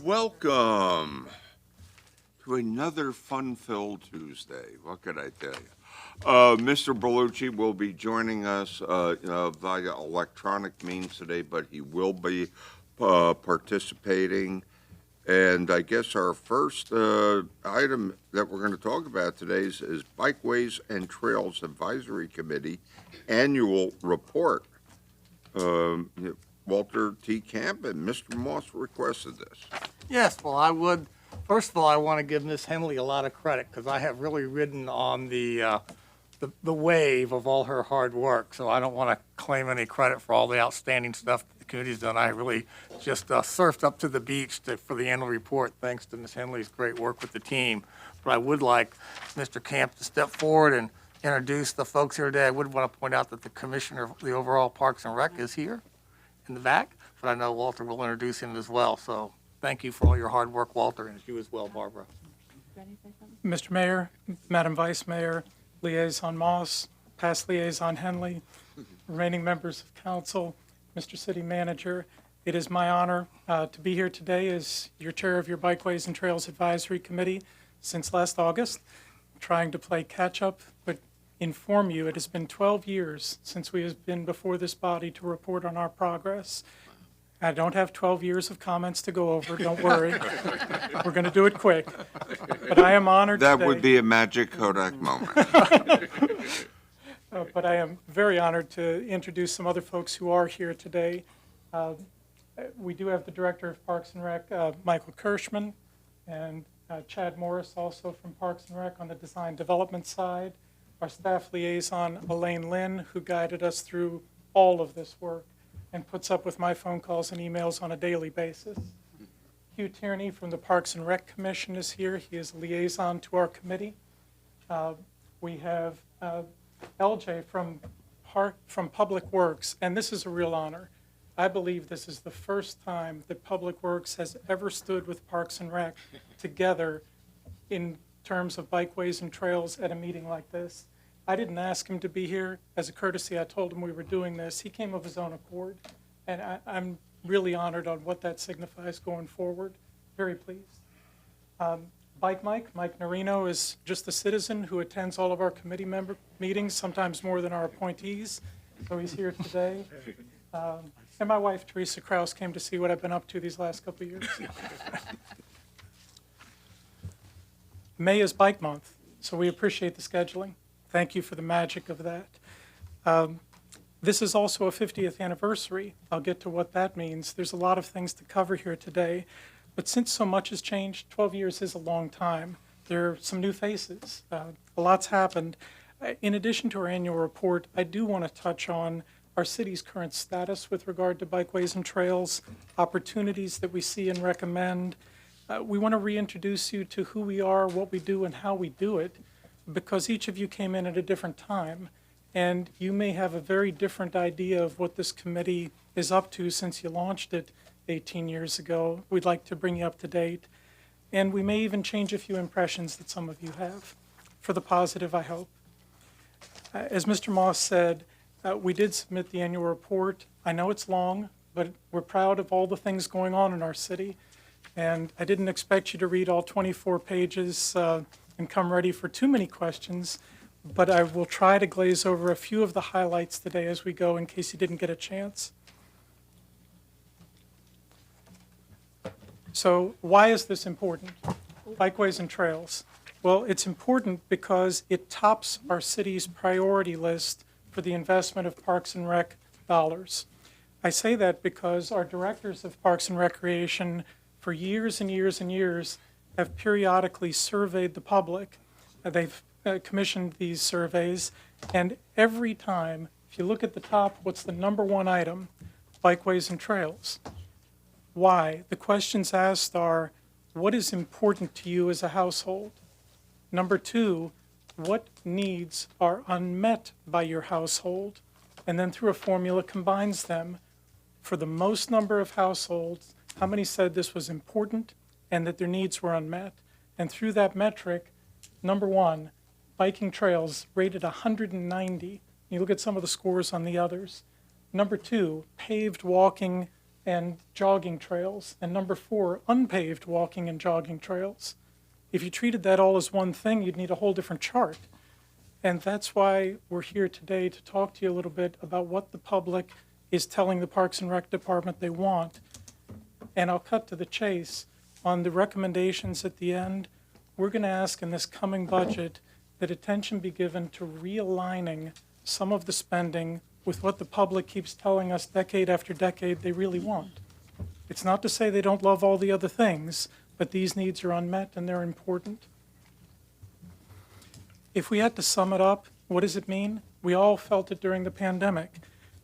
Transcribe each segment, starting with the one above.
Welcome to another fun-filled Tuesday. What could I tell you? Mr. Bellucci will be joining us via electronic means today, but he will be participating. And I guess our first item that we're going to talk about today is Bikeways and Trails Advisory Committee Annual Report. Walter T. Camp and Mr. Moss requested this. Yes, well, I would. First of all, I want to give Ms. Henley a lot of credit because I have really ridden on the wave of all her hard work. So I don't want to claim any credit for all the outstanding stuff that the committee's done. I really just surfed up to the beach for the annual report, thanks to Ms. Henley's great work with the team. But I would like Mr. Camp to step forward and introduce the folks here today. I would want to point out that the commissioner of the overall Parks and Rec is here in the back, but I know Walter will introduce him as well. So thank you for all your hard work, Walter, and you as well, Barbara. Mr. Mayor, Madam Vice Mayor, Liaison Moss, past Liaison Henley, remaining members of council, Mr. City Manager, it is my honor to be here today as your chair of your Bikeways and Trails Advisory Committee since last August, trying to play catch up, but inform you it has been 12 years since we have been before this body to report on our progress. I don't have 12 years of comments to go over, don't worry. We're going to do it quick. But I am honored That today. would be a magic Kodak moment. But I am very honored to introduce some other folks who are here today. We do have the Director of Parks and Rec, Michael Kirschman, and Chad Morris, also from Parks and Rec on the design development side. Our staff liaison, Elaine Lynn, who guided us through all of this work and puts up with my phone calls and emails on a daily basis. Hugh Tierney from the Parks and Rec Commission is here. He is a liaison to our committee. We have LJ from Public Works, and this is a real honor. I believe this is the first time that Public Works has ever stood with Parks and Rec together in terms of bikeways and trails at a meeting like this. I didn't ask him to be here. As a courtesy, I told him we were doing this. He came of his own accord, and I'm really honored on what that signifies going forward. Very pleased. Mike Narino is just a citizen who attends all of our committee member meetings, sometimes more than our appointees, so he's here today. And my wife, Teresa Kraus, came to see what I've been up to these last couple of years. May is Bike Month, so we appreciate the scheduling. Thank you for the magic of that. This is also a 50th anniversary. I'll get to what that means. There's a lot of things to cover here today, but since so much has changed, 12 years is a long time. There are some new faces. A lot's happened. In addition to our annual report, I do want to touch on our city's current status with regard to bikeways and trails, opportunities that we see and recommend. We want to reintroduce you to who we are, what we do, and how we do it, because each of you came in at a different time, and you may have a very different idea of what this committee is up to since you launched it 18 years ago. We'd like to bring you up to date, and we may even change a few impressions that some of you have, for the positive, I hope. As Mr. Moss said, we did submit the annual report. I know it's long, but we're proud of all the things going on in our city, and I didn't expect you to read all 24 pages and come ready for too many questions, but I will try to glaze over a few of the highlights today as we go in case you didn't get a chance. So why is this important? Bikeways and trails. Well, it's important because it tops our city's priority list for the investment of Parks and Rec dollars. I say that because our directors of Parks and Recreation for years and years and years have periodically surveyed the public. They've commissioned these surveys, and every time, if you look at the top, what's the number one item? Bikeways and trails. Why? The questions asked are, what is important to you as a household? Number two, what needs are unmet by your household? And then through a formula combines them. For the most number of households, how many said this was important and that their needs were unmet? And through that metric, number one, biking trails rated 190. You look at some of the scores on the others. Number two, paved walking and jogging trails. And number 4, unpaved walking and jogging trails. If you treated that all as one thing, you'd need a whole different chart. And that's why we're here today to talk to you a little bit about what the public is telling the Parks and Rec Department they want. And I'll cut to the chase. On the recommendations at the end, we're going to ask in this coming budget that attention be given to realigning some of the spending with what the public keeps telling us decade after decade they really want. It's not to say they don't love all the other things, but these needs are unmet and they're important. If we had to sum it up, what does it mean? We all felt it during the pandemic.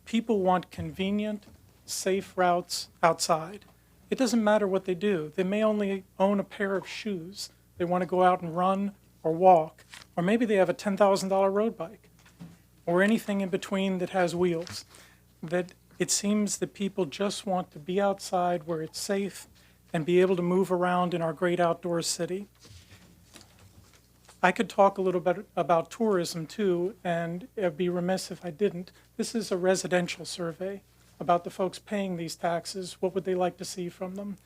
People want convenient, safe routes outside. It doesn't matter what they do. They may only own a pair of shoes. They want to go out and run or walk, or maybe they have a $10,000 road bike, or anything in between that has wheels. That it seems that people just want to be outside where it's safe and be able to move around in our great outdoor city. I could talk a little bit about tourism too, and I'd be remiss if I didn't. This is a residential survey about the folks paying these taxes. What would they like to see from them?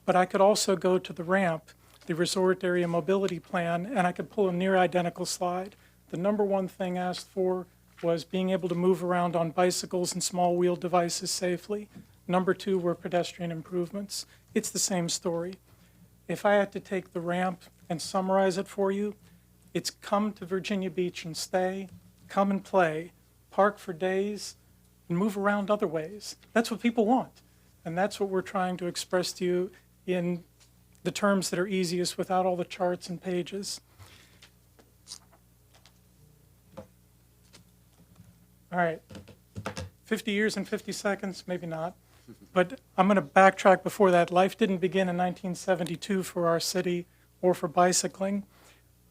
But I could also go to the RAMP, the Resort Area Mobility Plan, and I could pull a near identical slide. The number one thing asked for was being able to move around on bicycles and small wheel devices safely. Number 2 were pedestrian improvements. It's the same story. If I had to take the RAMP and summarize it for you, it's come to Virginia Beach and stay, come and play, park for days, and move around other ways. That's what people want. And that's what we're trying to express to you in the terms that are easiest without all the charts and pages. All right, 50 years and 50 seconds, maybe not. But I'm going to backtrack before that. Life didn't begin in 1972 for our city or for bicycling.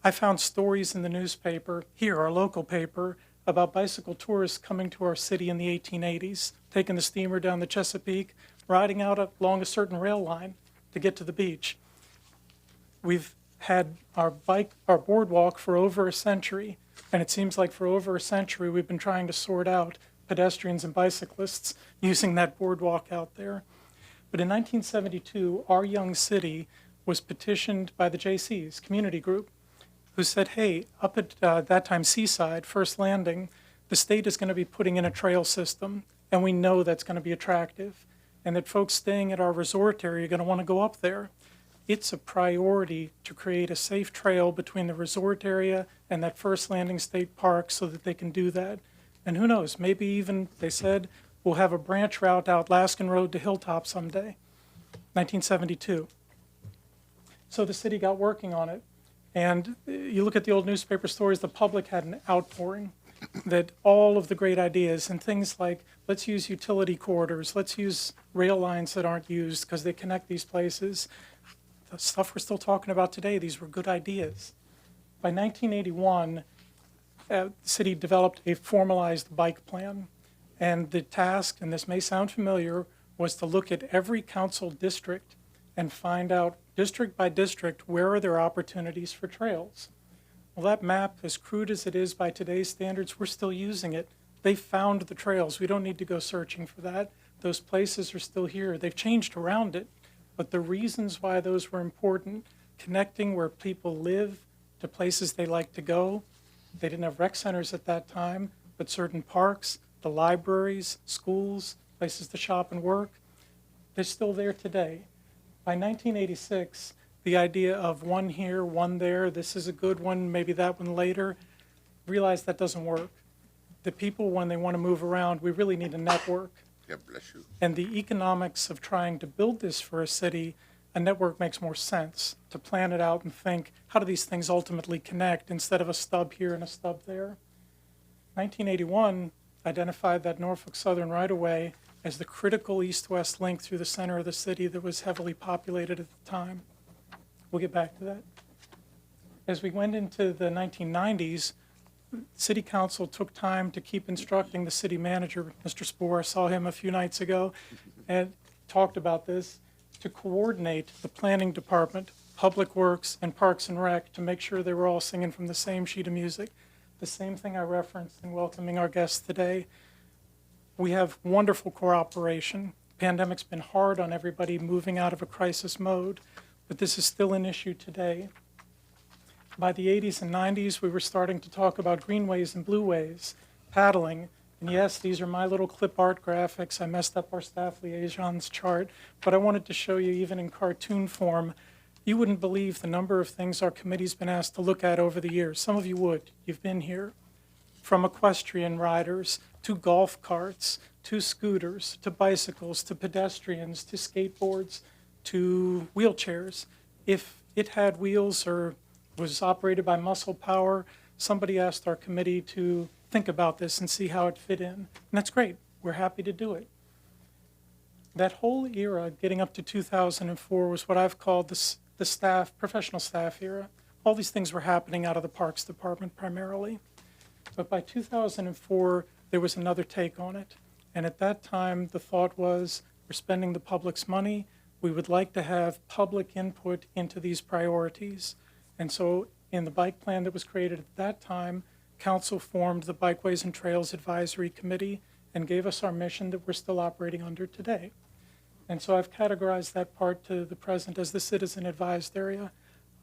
I found stories in the newspaper, here, our local paper, about bicycle tourists coming to our city in the 1880s, taking the steamer down the Chesapeake, riding out along a certain rail line to get to the beach. We've had our boardwalk for over a century, and it seems like for over a century we've been trying to sort out pedestrians and bicyclists using that boardwalk out there. But in 1972, our young city was petitioned by the JC's community group, who said, hey, up at that time Seaside, First Landing, the state is going to be putting in a trail system, and we know that's going to be attractive, and that folks staying at our resort area are going to want to go up there. It's a priority to create a safe trail between the resort area and that First Landing State Park so that they can do that. And who knows, maybe even, they said, we'll have a branch route out Laskin Road to Hilltop someday, 1972. So the city got working on it. And you look at the old newspaper stories, the public had an outpouring that all of the great ideas and things like, let's use utility corridors, let's use rail lines that aren't used because they connect these places. The stuff we're still talking about today, these were good ideas. By 1981, the city developed a formalized bike plan. And the task, and this may sound familiar, was to look at every council district and find out district by district, where are there opportunities for trails? Well, that map, as crude as it is by today's standards, we're still using it. They found the trails. We don't need to go searching for that. Those places are still here. They've changed around it. But the reasons why those were important, connecting where people live to places they like to go. They didn't have rec centers at that time, but certain parks, the libraries, schools, places to shop and work, they're still there today. By 1986, the idea of one here, one there, this is a good one, maybe that one later, realized that doesn't work. The people, when they want to move around, we really need a network. God bless you. And the economics of trying to build this for a city, a network makes more sense to plan it out and think, how do these things ultimately connect instead of a stub here and a stub there? 1981 identified that Norfolk Southern right-of-way as the critical east-west link through the center of the city that was heavily populated at the time. We'll get back to that. As we went into the 1990s, City Council took time to keep instructing the city manager, Mr. Spoor, I saw him a few nights ago, and talked about this, to coordinate the planning department, Public Works, and Parks and Rec to make sure they were all singing from the same sheet of music. The same thing I referenced in welcoming our guests today. We have wonderful cooperation. pandemic's been hard on everybody moving out of a crisis mode, but this is still an issue today. By the 80s and 90s, we were starting to talk about greenways and blueways, paddling. And yes, these are my little clip art graphics. I messed up our staff liaison's chart, but I wanted to show you even in cartoon form. You wouldn't believe the number of things our committee's been asked to look at over the years. Some of you would. You've been here. From equestrian riders to golf carts to scooters to bicycles to pedestrians to skateboards to wheelchairs. If it had wheels or was operated by muscle power, somebody asked our committee to think about this and see how it fit in. And that's great. We're happy to do it. That whole era, getting up to 2004, was what I've called the staff, professional staff era. All these things were happening out of the Parks Department primarily. But by 2004, there was another take on it. And at that time, the thought was, we're spending the public's money. We would like to have public input into these priorities. And so in the bike plan that was created at that time, Council formed the Bikeways and Trails Advisory Committee and gave us our mission that we're still operating under today. And so I've categorized that part to the present as the citizen advised area.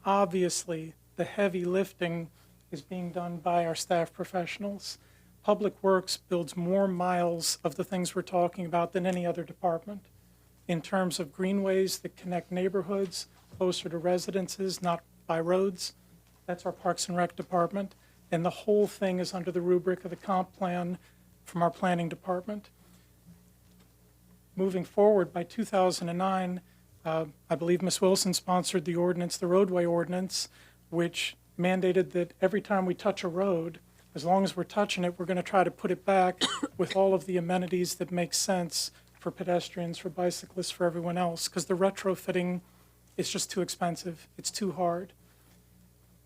Obviously, the heavy lifting is being done by our staff professionals. Public Works builds more miles of the things we're talking about than any other department. In terms of greenways that connect neighborhoods closer to residences, not by roads, that's our Parks and Rec department. And the whole thing is under the rubric of the comp plan from our planning department. Moving forward, by 2009, I believe Ms. Wilson sponsored the ordinance, the Roadway Ordinance, which mandated that every time we touch a road, as long as we're touching it, we're going to try to put it back with all of the amenities that make sense for pedestrians, for bicyclists, for everyone else, because the retrofitting is just too expensive. It's too hard.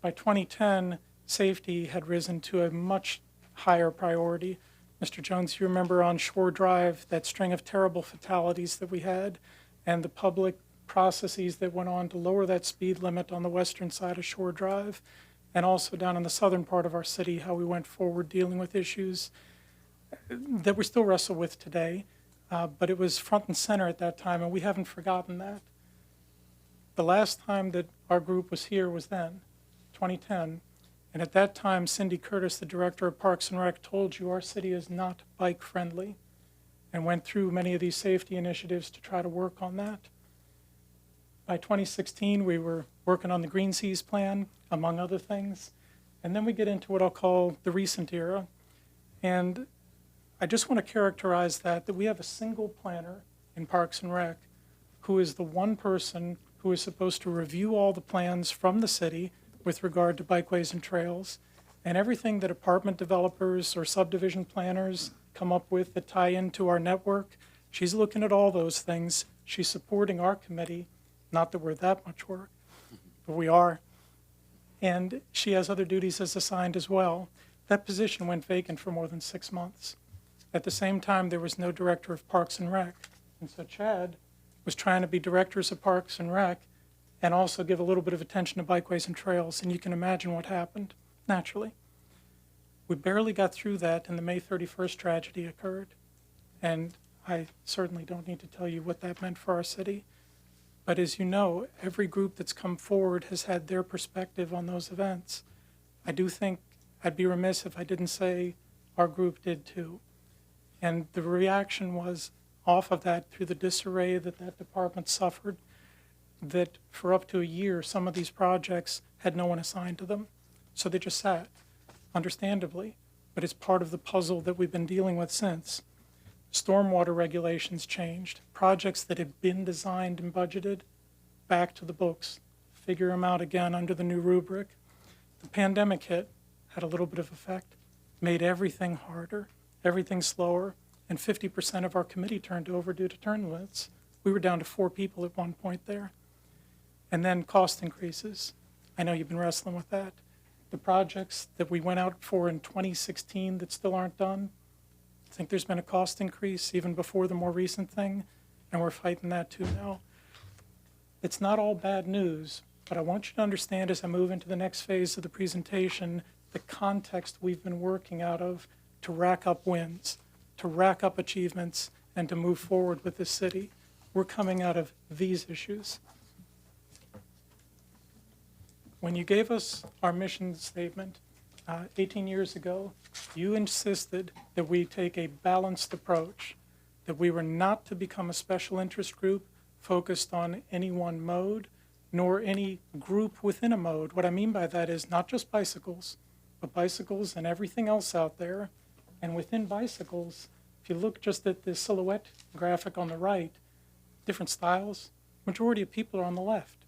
By 2010, safety had risen to a much higher priority. Mr. Jones, you remember on Shore Drive, that string of terrible fatalities that we had, and the public processes that went on to lower that speed limit on the western side of Shore Drive, and also down in the southern part of our city, how we went forward dealing with issues that we still wrestle with today. But it was front and center at that time, and we haven't forgotten that. The last time that our group was here was then, 2010. And at that time, Cindy Curtis, the director of Parks and Rec, told you our city is not bike friendly, and went through many of these safety initiatives to try to work on that. By 2016, we were working on the Green Seas plan, among other things. And then we get into what I'll call the recent era. And I just want to characterize that we have a single planner in Parks and Rec who is the one person who is supposed to review all the plans from the city with regard to bikeways and trails, and everything that apartment developers or subdivision planners come up with that tie into our network. She's looking at all those things. She's supporting our committee. Not that we're that much work, but we are. And she has other duties as assigned as well. That position went vacant for more than 6 months. At the same time, there was no director of Parks and Rec. And so Chad was trying to be directors of Parks and Rec and also give a little bit of attention to bikeways and trails. And you can imagine what happened, naturally. We barely got through that, and the May 31st tragedy occurred. And I certainly don't need to tell you what that meant for our city. But as you know, every group that's come forward has had their perspective on those events. I do think I'd be remiss if I didn't say our group did too. And the reaction was off of that, through the disarray that that department suffered, that for up to a year, some of these projects had no one assigned to them. So they just sat, understandably, but it's part of the puzzle that we've been dealing with since. Stormwater regulations changed. Projects that had been designed and budgeted, back to the books. Figure them out again under the new rubric. The pandemic hit, had a little bit of effect, made everything harder, everything slower, and 50% of our committee turned over due to turn limits. We were down to 4 people at one point there. And then cost increases. I know you've been wrestling with that. The projects that we went out for in 2016 that still aren't done, I think there's been a cost increase even before the more recent thing, and we're fighting that too now. It's not all bad news, but I want you to understand as I move into the next phase of the presentation, the context we've been working out of to rack up wins, to rack up achievements, and to move forward with the city. We're coming out of these issues. When you gave us our mission statement 18 years ago, you insisted that we take a balanced approach, that we were not to become a special interest group focused on any one mode, nor any group within a mode. What I mean by that is not just bicycles, but bicycles and everything else out there. And within bicycles, if you look just at the silhouette graphic on the right, different styles, majority of people are on the left.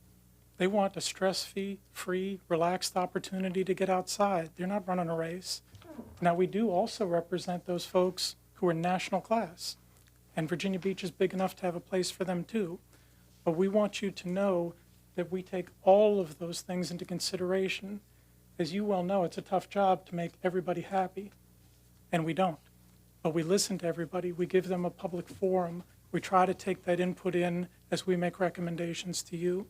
They want a stress-free, relaxed opportunity to get outside. They're not running a race. Now, we do also represent those folks who are national class, and Virginia Beach is big enough to have a place for them too. But we want you to know that we take all of those things into consideration. As you well know, it's a tough job to make everybody happy, and we don't. But we listen to everybody. We give them a public forum. We try to take that input in as we make recommendations to you.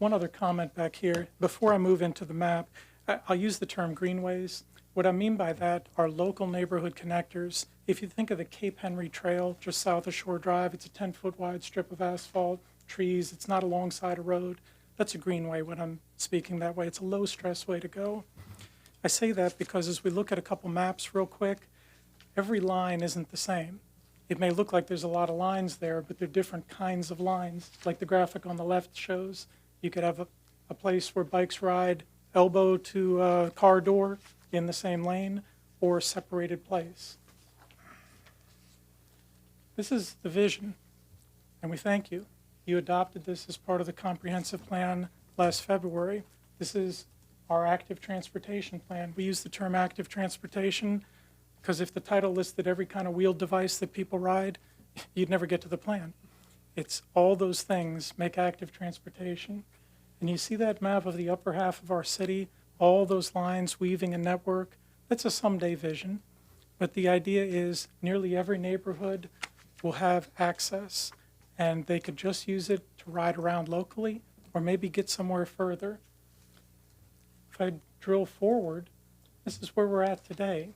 One other comment back here. Before I move into the map, I'll use the term Greenways. What I mean by that are local neighborhood connectors. If you think of the Cape Henry Trail just south of Shore Drive, it's a 10-foot wide strip of asphalt, trees. It's not alongside a road. That's a greenway when I'm speaking that way. It's a low-stress way to go. I say that because as we look at a couple maps real quick, every line isn't the same. It may look like there's a lot of lines there, but they're different kinds of lines. Like the graphic on the left shows, you could have a place where bikes ride elbow to a car door in the same lane or a separated place. This is the vision, and we thank you. You adopted this as part of the comprehensive plan last February. This is our active transportation plan. We use the term active transportation because if the title listed every kind of wheeled device that people ride, you'd never get to the plan. It's all those things make active transportation. And you see that map of the upper half of our city, all those lines weaving a network. That's a someday vision. But the idea is nearly every neighborhood will have access, and they could just use it to ride around locally or maybe get somewhere further. If I drill forward, this is where we're at today.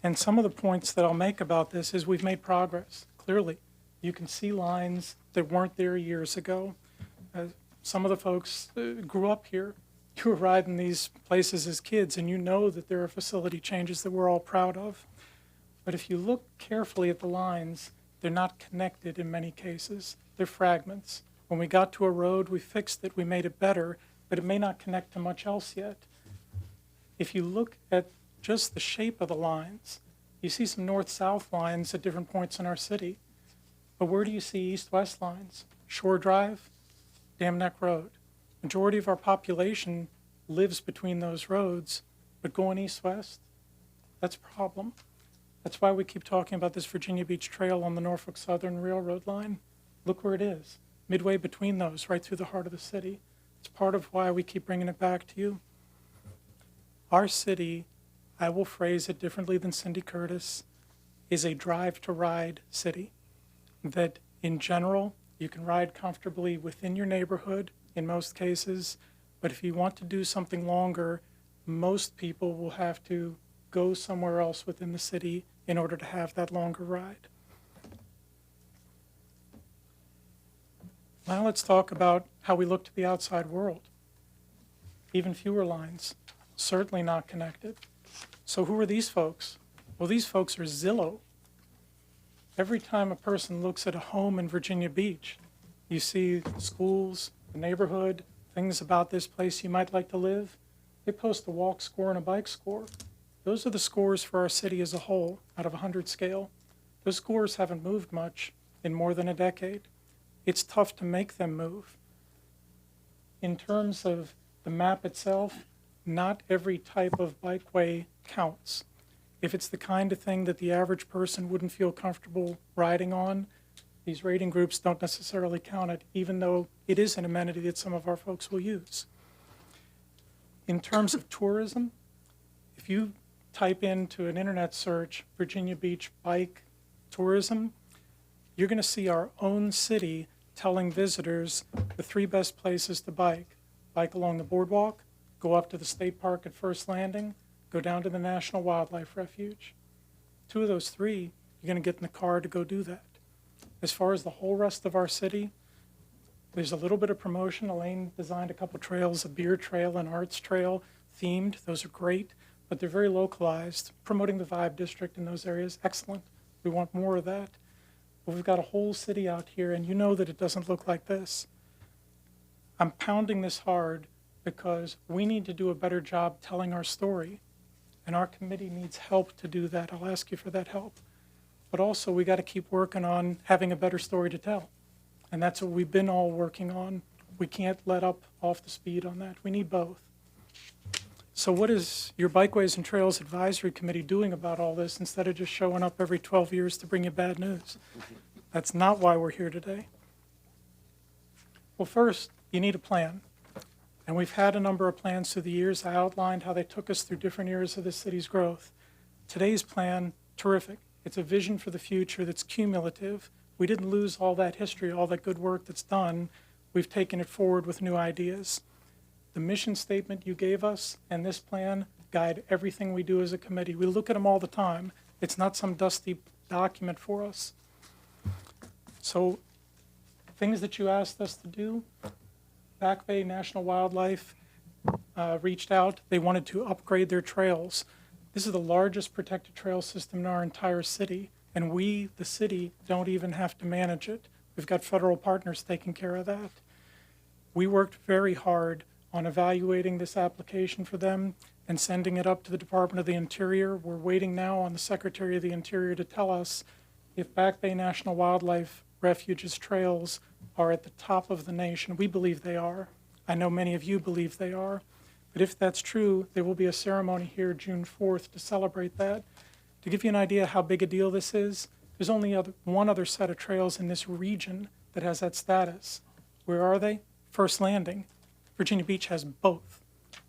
And some of the points that I'll make about this is we've made progress, clearly. You can see lines that weren't there years ago. Some of the folks grew up here. You were riding these places as kids, and you know that there are facility changes that we're all proud of. But if you look carefully at the lines, they're not connected in many cases. They're fragments. When we got to a road, we fixed it, we made it better, but it may not connect to much else yet. If you look at just the shape of the lines, you see some north-south lines at different points in our city. But where do you see east-west lines? Shore Drive, Dam Neck Road. Majority of our population lives between those roads, but going east-west, that's a problem. That's why we keep talking about this Virginia Beach Trail on the Norfolk Southern Railroad line. Look where it is, midway between those, right through the heart of the city. It's part of why we keep bringing it back to you. Our city, I will phrase it differently than Cindy Curtis, is a drive-to-ride city. That in general, you can ride comfortably within your neighborhood in most cases, but if you want to do something longer, most people will have to go somewhere else within the city in order to have that longer ride. Now let's talk about how we look to the outside world. Even fewer lines, certainly not connected. So who are these folks? Well, these folks are Zillow. Every time a person looks at a home in Virginia Beach, you see schools, the neighborhood, things about this place you might like to live. They post a walk score and a bike score. Those are the scores for our city as a whole, out of 100 scale. Those scores haven't moved much in more than a decade. It's tough to make them move. In terms of the map itself, not every type of bikeway counts. If it's the kind of thing that the average person wouldn't feel comfortable riding on, these rating groups don't necessarily count it, even though it is an amenity that some of our folks will use. In terms of tourism, if you type into an internet search, Virginia Beach bike tourism, you're going to see our own city telling visitors the 3 best places to bike. Bike along the boardwalk, go up to the state park at First Landing, go down to the National Wildlife Refuge. 2 of those 3, you're going to get in the car to go do that. As far as the whole rest of our city, there's a little bit of promotion. Elaine designed a couple trails, a beer trail, an arts trail, themed. Those are great, but they're very localized. Promoting the Vibe District in those areas, excellent. We want more of that. But we've got a whole city out here, and you know that it doesn't look like this. I'm pounding this hard because we need to do a better job telling our story, and our committee needs help to do that. I'll ask you for that help. But also, we got to keep working on having a better story to tell. And that's what we've been all working on. We can't let up off the speed on that. We need both. So what is your Bikeways and Trails Advisory Committee doing about all this instead of just showing up every 12 years to bring you bad news? That's not why we're here today. Well, first, you need a plan. And we've had a number of plans through the years. I outlined how they took us through different years of the city's growth. Today's plan, terrific. It's a vision for the future that's cumulative. We didn't lose all that history, all that good work that's done. We've taken it forward with new ideas. The mission statement you gave us and this plan guide everything we do as a committee. We look at them all the time. It's not some dusty document for us. So things that you asked us to do, Back Bay National Wildlife reached out. They wanted to upgrade their trails. This is the largest protected trail system in our entire city, and we, the city, don't even have to manage it. We've got federal partners taking care of that. We worked very hard on evaluating this application for them and sending it up to the Department of the Interior. We're waiting now on the Secretary of the Interior to tell us if Back Bay National Wildlife Refuge's trails are at the top of the nation. We believe they are. I know many of you believe they are. But if that's true, there will be a ceremony here June 4th to celebrate that. To give you an idea how big a deal this is, there's only one other set of trails in this region that has that status. Where are they? First Landing. Virginia Beach has both.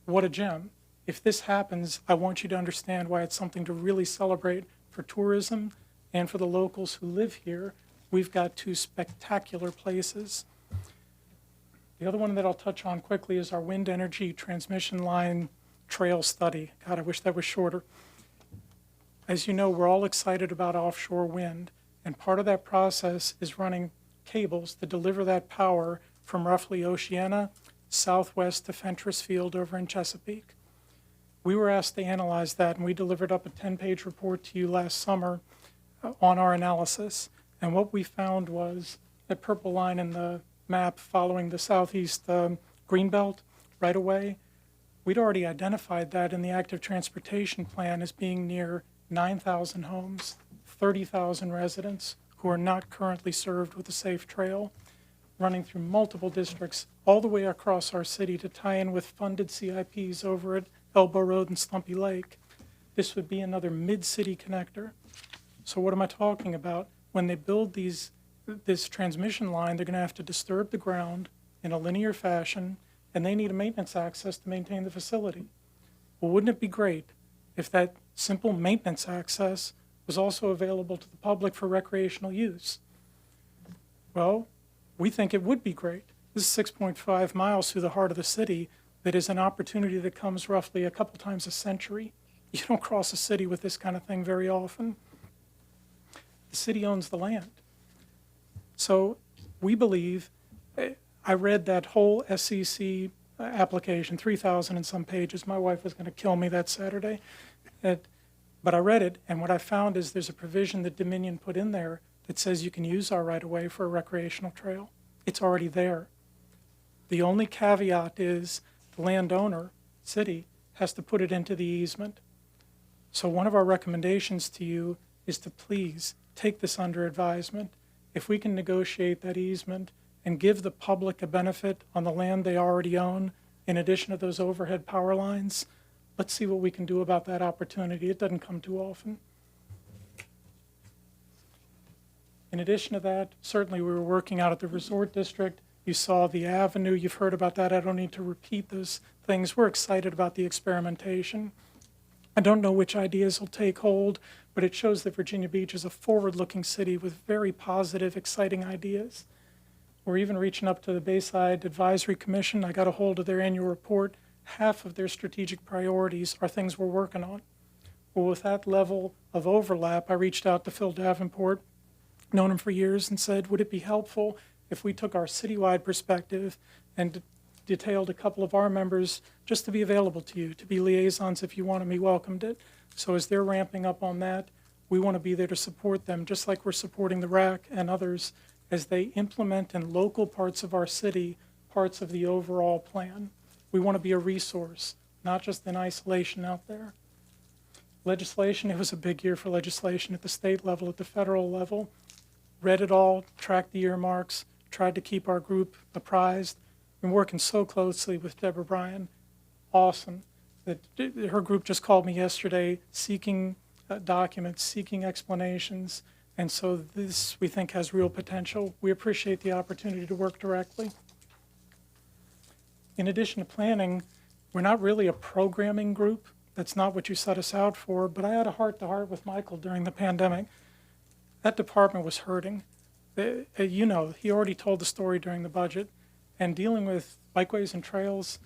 What a gem. If this happens, I want you to understand why it's something to really celebrate for tourism and for the locals who live here. We've got 2 spectacular places. The other one that I'll touch on quickly is our wind energy transmission line trail study. God, I wish that was shorter. As you know, we're all excited about offshore wind, and part of that process is running cables to deliver that power from roughly Oceana southwest to Fentress Field over in Chesapeake. We were asked to analyze that, and we delivered up a 10-page report to you last summer on our analysis. And what we found was that purple line in the map following the southeast greenbelt right away, we'd already identified that in the active transportation plan as being near 9,000 homes, 30,000 residents who are not currently served with a safe trail, running through multiple districts all the way across our city to tie in with funded CIPs over at Elbow Road and Stumpy Lake. This would be another mid-city connector. So what am I talking about? When they build this transmission line, they're going to have to disturb the ground in a linear fashion, and they need a maintenance access to maintain the facility. Well, wouldn't it be great if that simple maintenance access was also available to the public for recreational use? Well, we think it would be great. This is 6.5 miles through the heart of the city. That is an opportunity that comes roughly a couple times a century. You don't cross a city with this kind of thing very often. The city owns the land. So we believe, I read that whole SCC application, 3,000 and some pages. My wife was going to kill me that Saturday. But I read it, and what I found is there's a provision that Dominion put in there that says you can use our right-of-way for a recreational trail. It's already there. The only caveat is the landowner, city, has to put it into the easement. So one of our recommendations to you is to please take this under advisement. If we can negotiate that easement and give the public a benefit on the land they already own, in addition to those overhead power lines, let's see what we can do about that opportunity. It doesn't come too often. In addition to that, certainly we were working out at the resort district. You saw the avenue. You've heard about that. I don't need to repeat those things. We're excited about the experimentation. I don't know which ideas will take hold, but it shows that Virginia Beach is a forward-looking city with very positive, exciting ideas. We're even reaching up to the Bayside Advisory Commission. I got a hold of their annual report. half of their strategic priorities are things we're working on. Well, with that level of overlap, I reached out to Phil Davenport, known him for years, and said, would it be helpful if we took our citywide perspective and detailed a couple of our members just to be available to you, to be liaisons if you wanted, we welcomed it. So as they're ramping up on that, we want to be there to support them, just like we're supporting the RAC and others as they implement in local parts of our city parts of the overall plan. We want to be a resource, not just in isolation out there. Legislation, it was a big year for legislation at the state level, at the federal level. Read it all, tracked the earmarks, tried to keep our group apprised. Been working so closely with Deborah Bryan. Awesome. Her group just called me yesterday seeking documents, seeking explanations, and so this, we think, has real potential. We appreciate the opportunity to work directly. In addition to planning, we're not really a programming group. That's not what you set us out for, but I had a heart-to-heart with Michael during the pandemic. That department was hurting. You know, he already told the story during the budget, and dealing with bikeways and trails,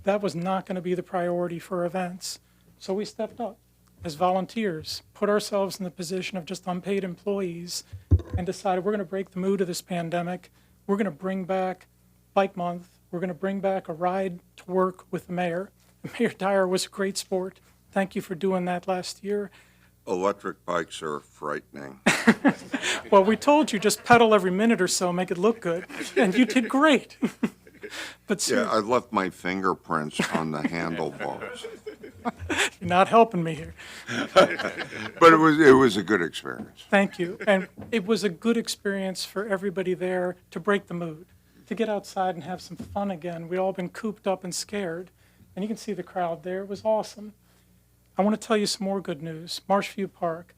that was not going to be the priority for events. So we stepped up as volunteers, put ourselves in the position of just unpaid employees, and decided we're going to break the mood of this pandemic. We're going to bring back Bike Month. We're going to bring back a ride to work with the mayor. Mayor Dyer was a great sport. Thank you for doing that last year. Electric bikes are frightening. Well, we told you just pedal every minute or so, make it look good, and you did great. But Yeah, I left my fingerprints on the handlebars. you're not helping me here. But it was a good experience. Thank you. And it was a good experience for everybody there to break the mood, to get outside and have some fun again. We'd all been cooped up and scared, and you can see the crowd there. It was awesome. I want to tell you some more good news. Marshview Park.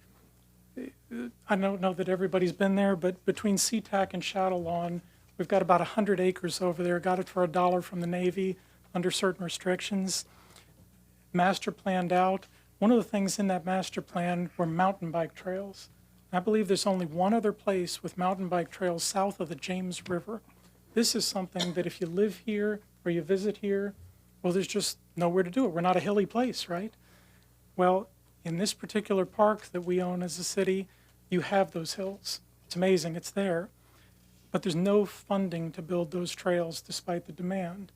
I don't know that everybody's been there, but between SeaTac and Shadow Lawn, we've got about 100 acres over there. Got it for $1 from the Navy under certain restrictions. Master planned out. One of the things in that master plan were mountain bike trails. I believe there's only one other place with mountain bike trails south of the James River. This is something that if you live here or you visit here, well, there's just nowhere to do it. We're not a hilly place, right? Well, in this particular park that we own as a city, you have those hills. It's amazing, it's there. But there's no funding to build those trails despite the demand.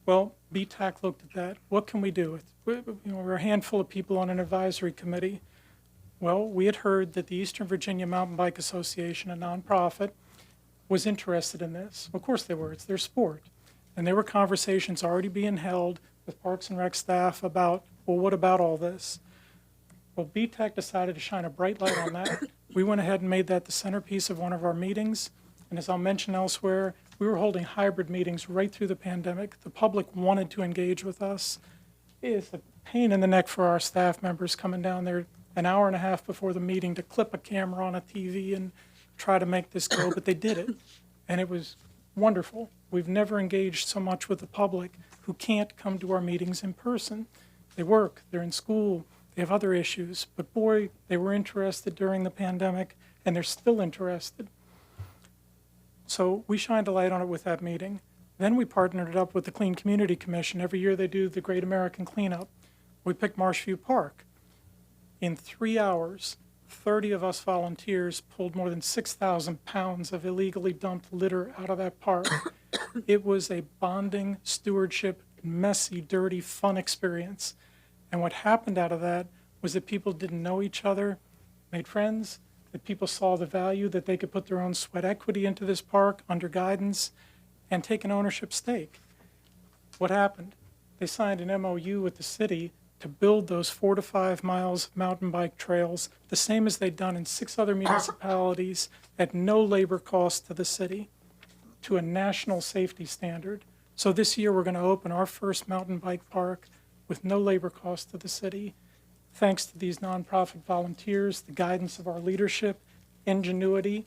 Well, BTAC looked at that. What can we do? We're a handful of people on an advisory committee. Well, we had heard that the Eastern Virginia Mountain Bike Association, a nonprofit, was interested in this. Of course they were, it's their sport. And there were conversations already being held with Parks and Rec staff about, well, what about all this? Well, BTAC decided to shine a bright light on that. We went ahead and made that the centerpiece of one of our meetings. And as I'll mention elsewhere, we were holding hybrid meetings right through the pandemic. The public wanted to engage with us. It's a pain in the neck for our staff members coming down there an hour and a half before the meeting to clip a camera on a TV and try to make this go, but they did it. And it was wonderful. We've never engaged so much with the public who can't come to our meetings in person. They work, they're in school, they have other issues, but boy, they were interested during the pandemic, and they're still interested. So we shined a light on it with that meeting. Then we partnered it up with the Clean Community Commission. Every year they do the Great American Cleanup. We picked Marshview Park. In 3 hours, 30 of us volunteers pulled more than 6,000 pounds of illegally dumped litter out of that park. It was a bonding, stewardship, messy, dirty, fun experience. And what happened out of that was that people didn't know each other, made friends, that people saw the value that they could put their own sweat equity into this park under guidance and take an ownership stake. What happened? They signed an MOU with the city to build those 4 to 5 miles of mountain bike trails, the same as they'd done in 6 other municipalities at no labor cost to the city, to a national safety standard. So this year we're going to open our first mountain bike park with no labor cost to the city, thanks to these nonprofit volunteers, the guidance of our leadership, ingenuity.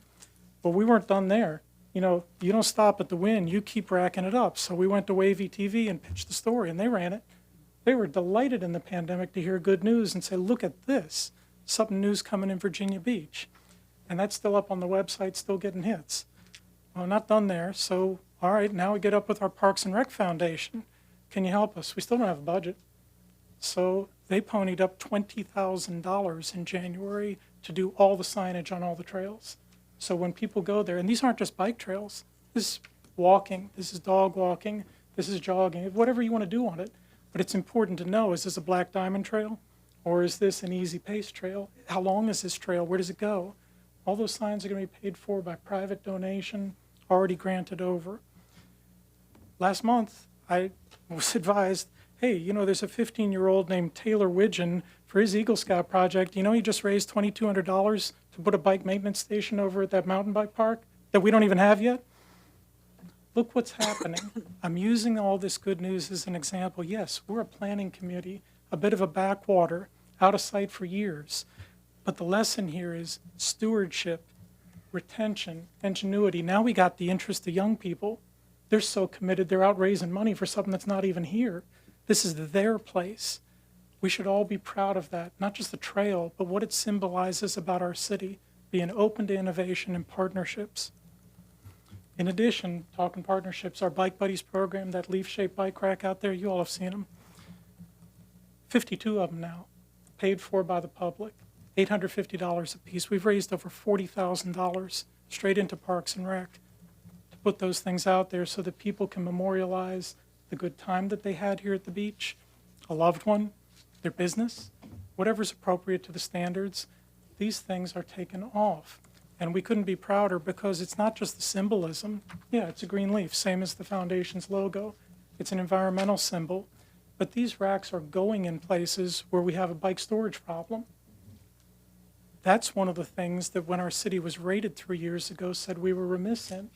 But we weren't done there. You know, you don't stop at the win, you keep racking it up. So we went to Wavy TV and pitched the story, and they ran it. They were delighted in the pandemic to hear good news and say, look at this, something new's coming in Virginia Beach. And that's still up on the website, still getting hits. Well, not done there, so all right, now we get up with our Parks and Rec Foundation. can you help us? We still don't have a budget. So they ponied up $20,000 in January to do all the signage on all the trails. So when people go there, and these aren't just bike trails, this is walking, this is dog walking, this is jogging, whatever you want to do on it. But it's important to know, is this a Black Diamond trail? Or is this an easy pace trail? How long is this trail? Where does it go? All those signs are going to be paid for by private donation, already granted over. Last month, I was advised, hey, there's a 15-year-old named Taylor Widgeon for his Eagle Scout project. He just raised $2,200 to put a bike maintenance station over at that mountain bike park that we don't even have yet. Look what's happening. I'm using all this good news as an example. Yes, we're a planning committee, a bit of a backwater, out of sight for years. But the lesson here is stewardship, retention, ingenuity. Now we got the interest of young people. They're so committed, they're out raising money for something that's not even here. This is their place. We should all be proud of that, not just the trail, but what it symbolizes about our city, being open to innovation and partnerships. In addition, talking partnerships, our Bike Buddies program, that leaf-shaped bike rack out there, you all have seen them. 52 of them now, paid for by the public, $850 a piece. We've raised over $40,000 straight into Parks and Rec to put those things out there so that people can memorialize the good time that they had here at the beach, a loved one, their business, whatever's appropriate to the standards. These things are taken off. And we couldn't be prouder because it's not just the symbolism. Yeah, it's a green leaf, same as the foundation's logo. It's an environmental symbol. But these racks are going in places where we have a bike storage problem. That's one of the things that when our city was rated 3 years ago said we were remiss in.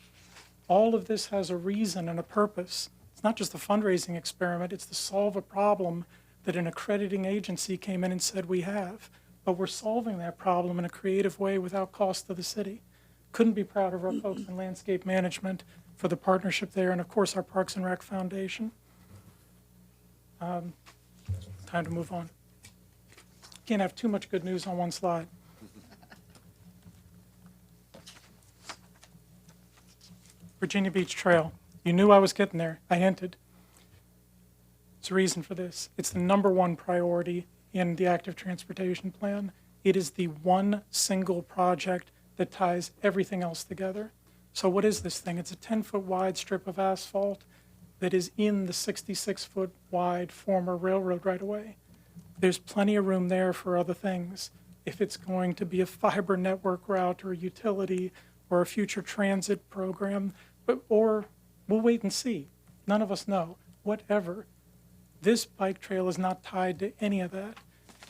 All of this has a reason and a purpose. It's not just a fundraising experiment, it's to solve a problem that an accrediting agency came in and said we have. But we're solving that problem in a creative way without cost to the city. Couldn't be prouder of our folks in landscape management for the partnership there, and of course our Parks and Rec Foundation. Time to move on. Can't have too much good news on one slide. Virginia Beach Trail. You knew I was getting there. I hinted. There's a reason for this. It's the #1 priority in the active transportation plan. It is the one single project that ties everything else together. So what is this thing? It's a 10-foot wide strip of asphalt that is in the 66-foot wide former railroad right-of-way. There's plenty of room there for other things. If it's going to be a fiber network route or a utility or a future transit program, or we'll wait and see. None of us know. Whatever. This bike trail is not tied to any of that.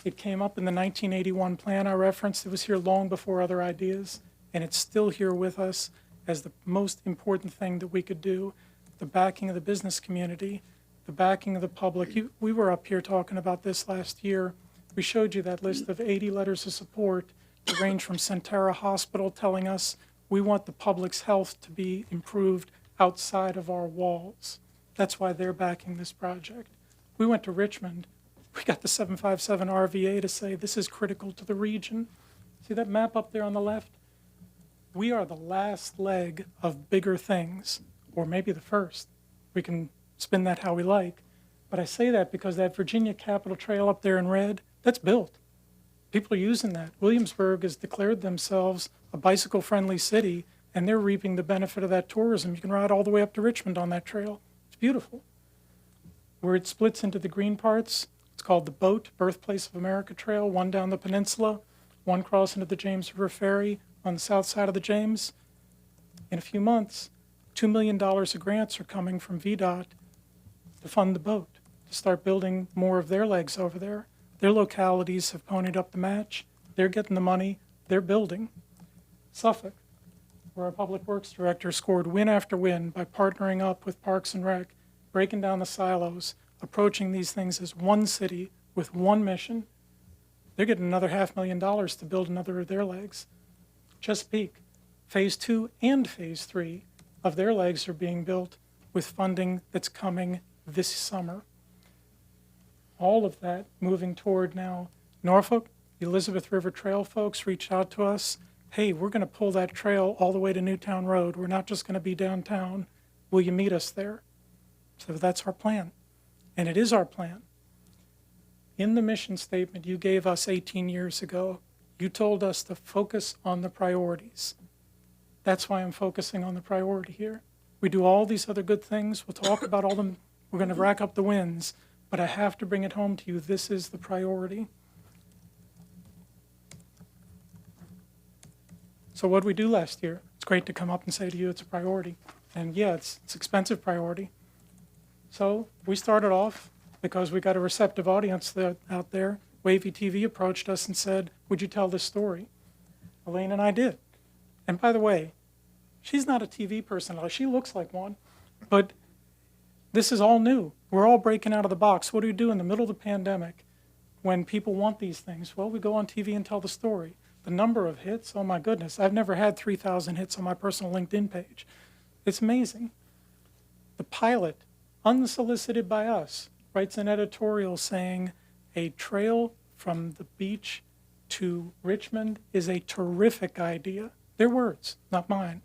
It came up in the 1981 plan I referenced. It was here long before other ideas, and it's still here with us as the most important thing that we could do. The backing of the business community, the backing of the public. We were up here talking about this last year. We showed you that list of 80 letters of support that range from Centera Hospital telling us we want the public's health to be improved outside of our walls. That's why they're backing this project. We went to Richmond. We got the 757 RVA to say this is critical to the region. See that map up there on the left? We are the last leg of bigger things, or maybe the first. We can spin that how we like. But I say that because that Virginia Capitol Trail up there in red, that's built. People are using that. Williamsburg has declared themselves a bicycle-friendly city, and they're reaping the benefit of that tourism. You can ride all the way up to Richmond on that trail. It's beautiful. Where it splits into the green parts, it's called the BOAT, Birthplace of America Trail, one down the peninsula, one crossing to the James River Ferry on the south side of the James. In a few months, $2 million of grants are coming from VDOT to fund the BOAT, to start building more of their legs over there. Their localities have ponied up the match. They're getting the money. They're building. Suffolk, where our Public Works Director scored win after win by partnering up with Parks and Rec, breaking down the silos, approaching these things as one city with one mission. They're getting another $500,000 to build another of their legs. Chesapeake, Phase 2 and Phase 3 of their legs are being built with funding that's coming this summer. All of that moving toward now. Norfolk, the Elizabeth River Trail folks reached out to us. Hey, we're going to pull that trail all the way to Newtown Road. We're not just going to be downtown. Will you meet us there? So that's our plan. and it is our plan. In the mission statement you gave us 18 years ago, you told us to focus on the priorities. That's why I'm focusing on the priority here. We do all these other good things. We'll talk about all them. We're going to rack up the wins, but I have to bring it home to you. This is the priority. So what did we do last year? It's great to come up and say to you it's a priority. And yeah, it's expensive priority. So we started off because we got a receptive audience out there. Wavy TV approached us and said, would you tell this story? Elaine and I did. And by the way, she's not a TV personality. She looks like one. But this is all new. We're all breaking out of the box. What do we do in the middle of the pandemic when people want these things? Well, we go on TV and tell the story. The number of hits, oh my goodness. I've never had 3,000 hits on my personal LinkedIn page. It's amazing. The pilot, unsolicited by us, writes an editorial saying a trail from the beach to Richmond is a terrific idea. Their words, not mine.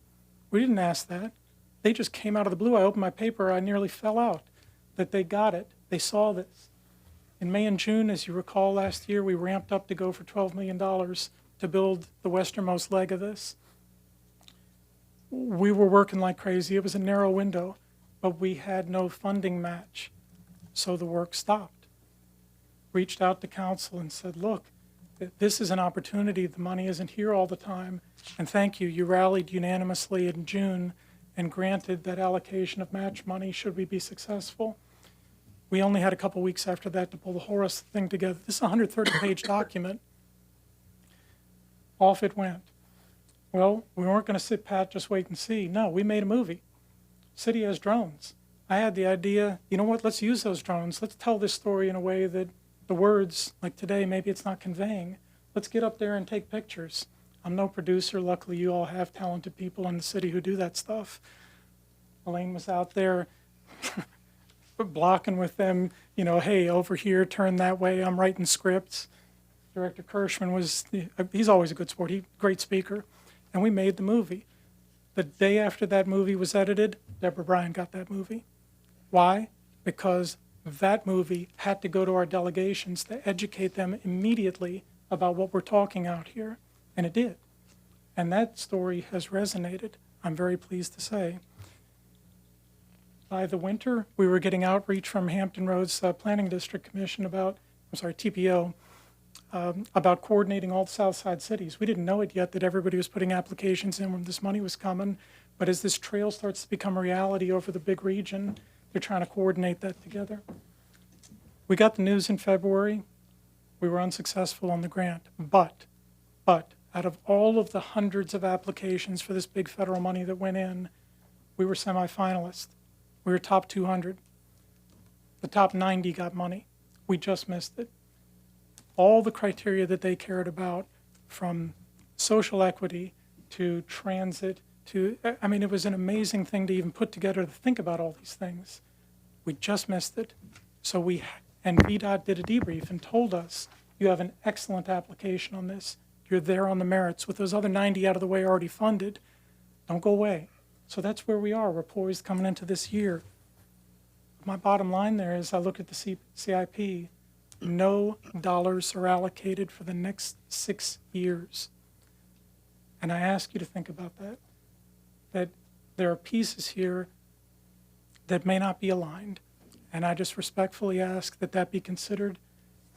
We didn't ask that. They just came out of the blue. I opened my paper, I nearly fell out that they got it. They saw this. In May and June, as you recall, last year, we ramped up to go for $12 million to build the westernmost leg of this. We were working like crazy. It was a narrow window, but we had no funding match, so the work stopped. Reached out to council and said, look, this is an opportunity. The money isn't here all the time, and thank you. You rallied unanimously in June and granted that allocation of match money should we be successful. We only had a couple weeks after that to pull the whole rest of the thing together. This is a 130-page document. Off it went. Well, we weren't going to sit pat, just wait and see. No, we made a movie. City has drones. I had the idea, you know what, let's use those drones. Let's tell this story in a way that the words, like today, maybe it's not conveying. Let's get up there and take pictures. I'm no producer. Luckily, you all have talented people in the city who do that stuff. Elaine was out there blocking with them, you know, hey, over here, turn that way. I'm writing scripts. Director Kirschman he's always a good sport. Great speaker. And we made the movie. The day after that movie was edited, Deborah Bryan got that movie. Why? Because that movie had to go to our delegations to educate them immediately about what we're talking out here. And it did. And that story has resonated, I'm very pleased to say. By the winter, we were getting outreach from Hampton Roads Planning District Commission TPO, about coordinating all the South Side cities. We didn't know it yet that everybody was putting applications in when this money was coming, but as this trail starts to become a reality over the big region, they're trying to coordinate that together. We got the news in February. We were unsuccessful on the grant, but out of all of the hundreds of applications for this big federal money that went in, we were semifinalists. We were top 200. The top 90 got money. We just missed it. All the criteria that they cared about, from social equity to transit to, I mean, it was an amazing thing to even put together to think about all these things. We just missed it. So and VDOT did a debrief and told us, you have an excellent application on this. You're there on the merits. With those other 90 out of the way already funded, don't go away. So that's where we are. We're poised coming into this year. My bottom line there is I look at the CIP, no dollars are allocated for the next 6 years. And I ask you to think about that there are pieces here that may not be aligned. And I just respectfully ask that be considered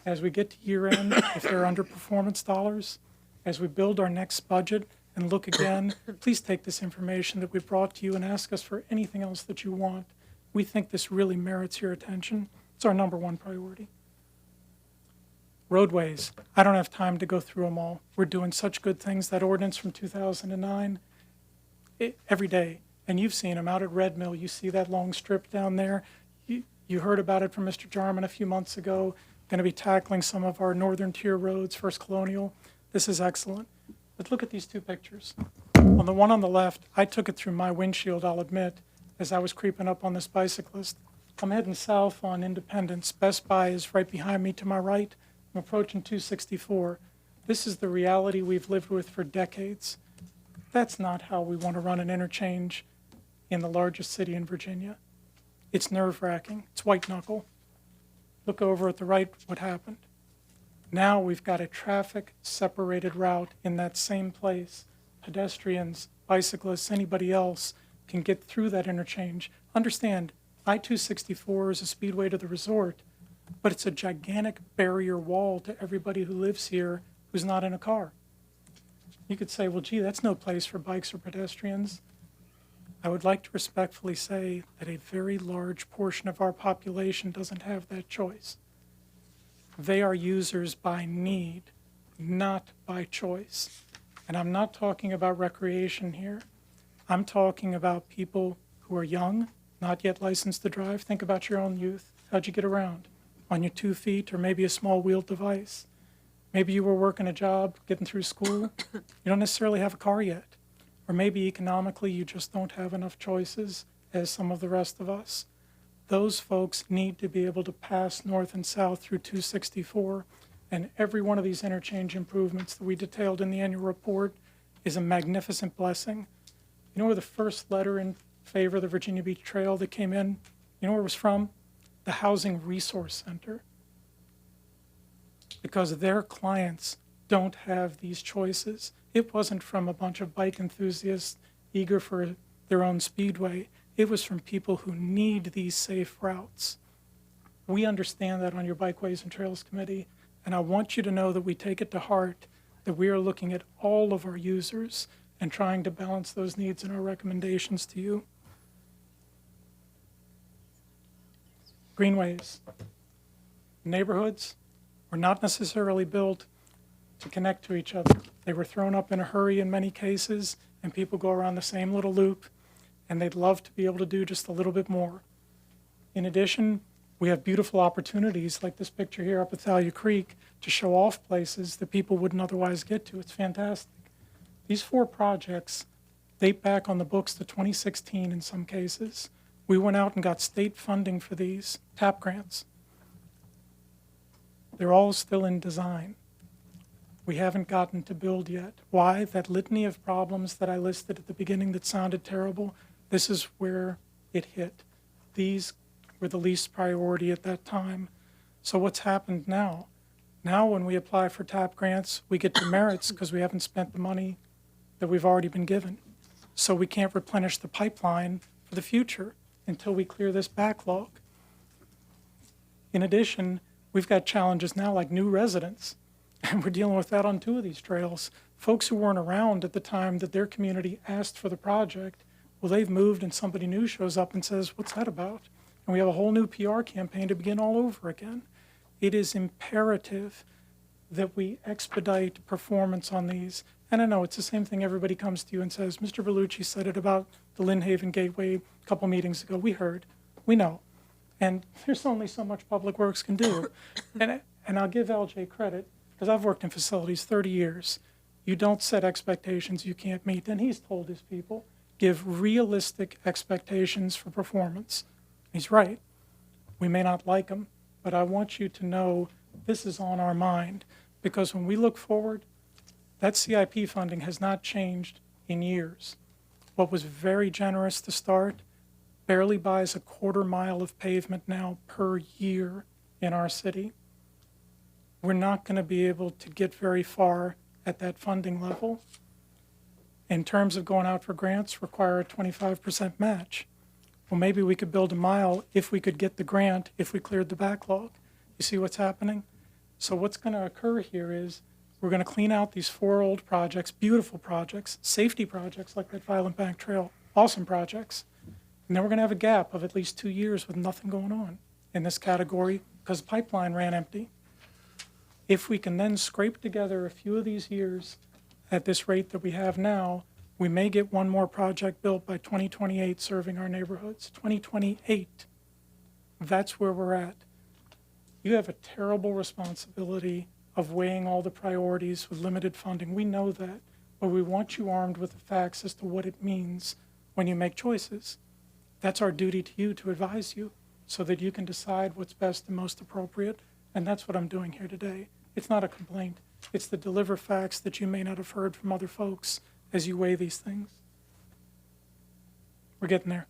as we get to year end, if there are underperformance dollars, as we build our next budget and look again, please take this information that we brought to you and ask us for anything else that you want. We think this really merits your attention. It's our number one priority. Roadways. I don't have time to go through them all. We're doing such good things. That ordinance from 2009, every day. And you've seen them out at Red Mill. You see that long strip down there. You heard about it from Mr. Jarman a few months ago. Going to be tackling some of our northern tier roads, First Colonial. This is excellent. But look at these two pictures. On the one on the left, I took it through my windshield, I'll admit, as I was creeping up on this bicyclist. I'm heading south on Independence. Best Buy is right behind me to my right. I'm approaching 264. This is the reality we've lived with for decades. That's not how we want to run an interchange in the largest city in Virginia. It's nerve-wracking. It's white knuckle. Look over at the right, what happened? Now we've got a traffic-separated route in that same place. Pedestrians, bicyclists, anybody else can get through that interchange. Understand, I-264 is a speedway to the resort, but it's a gigantic barrier wall to everybody who lives here who's not in a car. You could say, well, gee, that's no place for bikes or pedestrians. I would like to respectfully say that a very large portion of our population doesn't have that choice. They are users by need, not by choice. And I'm not talking about recreation here. I'm talking about people who are young, not yet licensed to drive. Think about your own youth. How'd you get around? On your 2 feet or maybe a small wheeled device. Maybe you were working a job, getting through school. You don't necessarily have a car yet. Or maybe economically you just don't have enough choices as some of the rest of us. Those folks need to be able to pass north and south through 264, and every one of these interchange improvements that we detailed in the annual report is a magnificent blessing. You know where the first letter in favor of the Virginia Beach Trail that came in, you know where it was from? The Housing Resource Center. Because their clients don't have these choices. It wasn't from a bunch of bike enthusiasts eager for their own speedway. It was from people who need these safe routes. We understand that on your Bikeways and Trails Committee, and I want you to know that we take it to heart that we are looking at all of our users and trying to balance those needs in our recommendations to you. Greenways. Neighborhoods were not necessarily built to connect to each other. They were thrown up in a hurry in many cases, and people go around the same little loop, and they'd love to be able to do just a little bit more. In addition, we have beautiful opportunities like this picture here up at Thalia Creek to show off places that people wouldn't otherwise get to. It's fantastic. These 4 projects date back on the books to 2016 in some cases. We went out and got state funding for these, TAP grants. They're all still in design. We haven't gotten to build yet. Why? That litany of problems that I listed at the beginning that sounded terrible, this is where it hit. These were the least priority at that time. So what's happened now? Now when we apply for TAP grants, we get demerits because we haven't spent the money that we've already been given. So we can't replenish the pipeline for the future until we clear this backlog. In addition, we've got challenges now like new residents, and we're dealing with that on 2 of these trails. Folks who weren't around at the time that their community asked for the project, well, they've moved and somebody new shows up and says, what's that about? And we have a whole new PR campaign to begin all over again. It is imperative that we expedite performance on these. And I know it's the same thing everybody comes to you and says, Mr. Bellucci said it about the Lynn Haven Gateway a couple meetings ago. We heard, we know. And there's only so much Public Works can do. And I'll give LJ credit, because I've worked in facilities 30 years. You don't set expectations you can't meet. And he's told his people, give realistic expectations for performance. He's right. We may not like them, but I want you to know this is on our mind, because when we look forward, that CIP funding has not changed in years. What was very generous to start barely buys a 1/4 mile of pavement now per year in our city. We're not going to be able to get very far at that funding level. In terms of going out for grants, require a 25% match. Well, maybe we could build a mile if we could get the grant, if we cleared the backlog. You see what's happening? So what's going to occur here is we're going to clean out these 4 old projects, beautiful projects, safety projects like that Violent Bank Trail, awesome projects. And then we're going to have a gap of at least 2 years with nothing going on in this category because the pipeline ran empty. If we can then scrape together a few of these years at this rate that we have now, we may get 1 more project built by 2028 serving our neighborhoods. 2028. That's where we're at. You have a terrible responsibility of weighing all the priorities with limited funding. We know that, but we want you armed with the facts as to what it means when you make choices. That's our duty to you to advise you so that you can decide what's best and most appropriate, and that's what I'm doing here today. It's not a complaint. It's to deliver facts that you may not have heard from other folks as you weigh these things. We're getting there.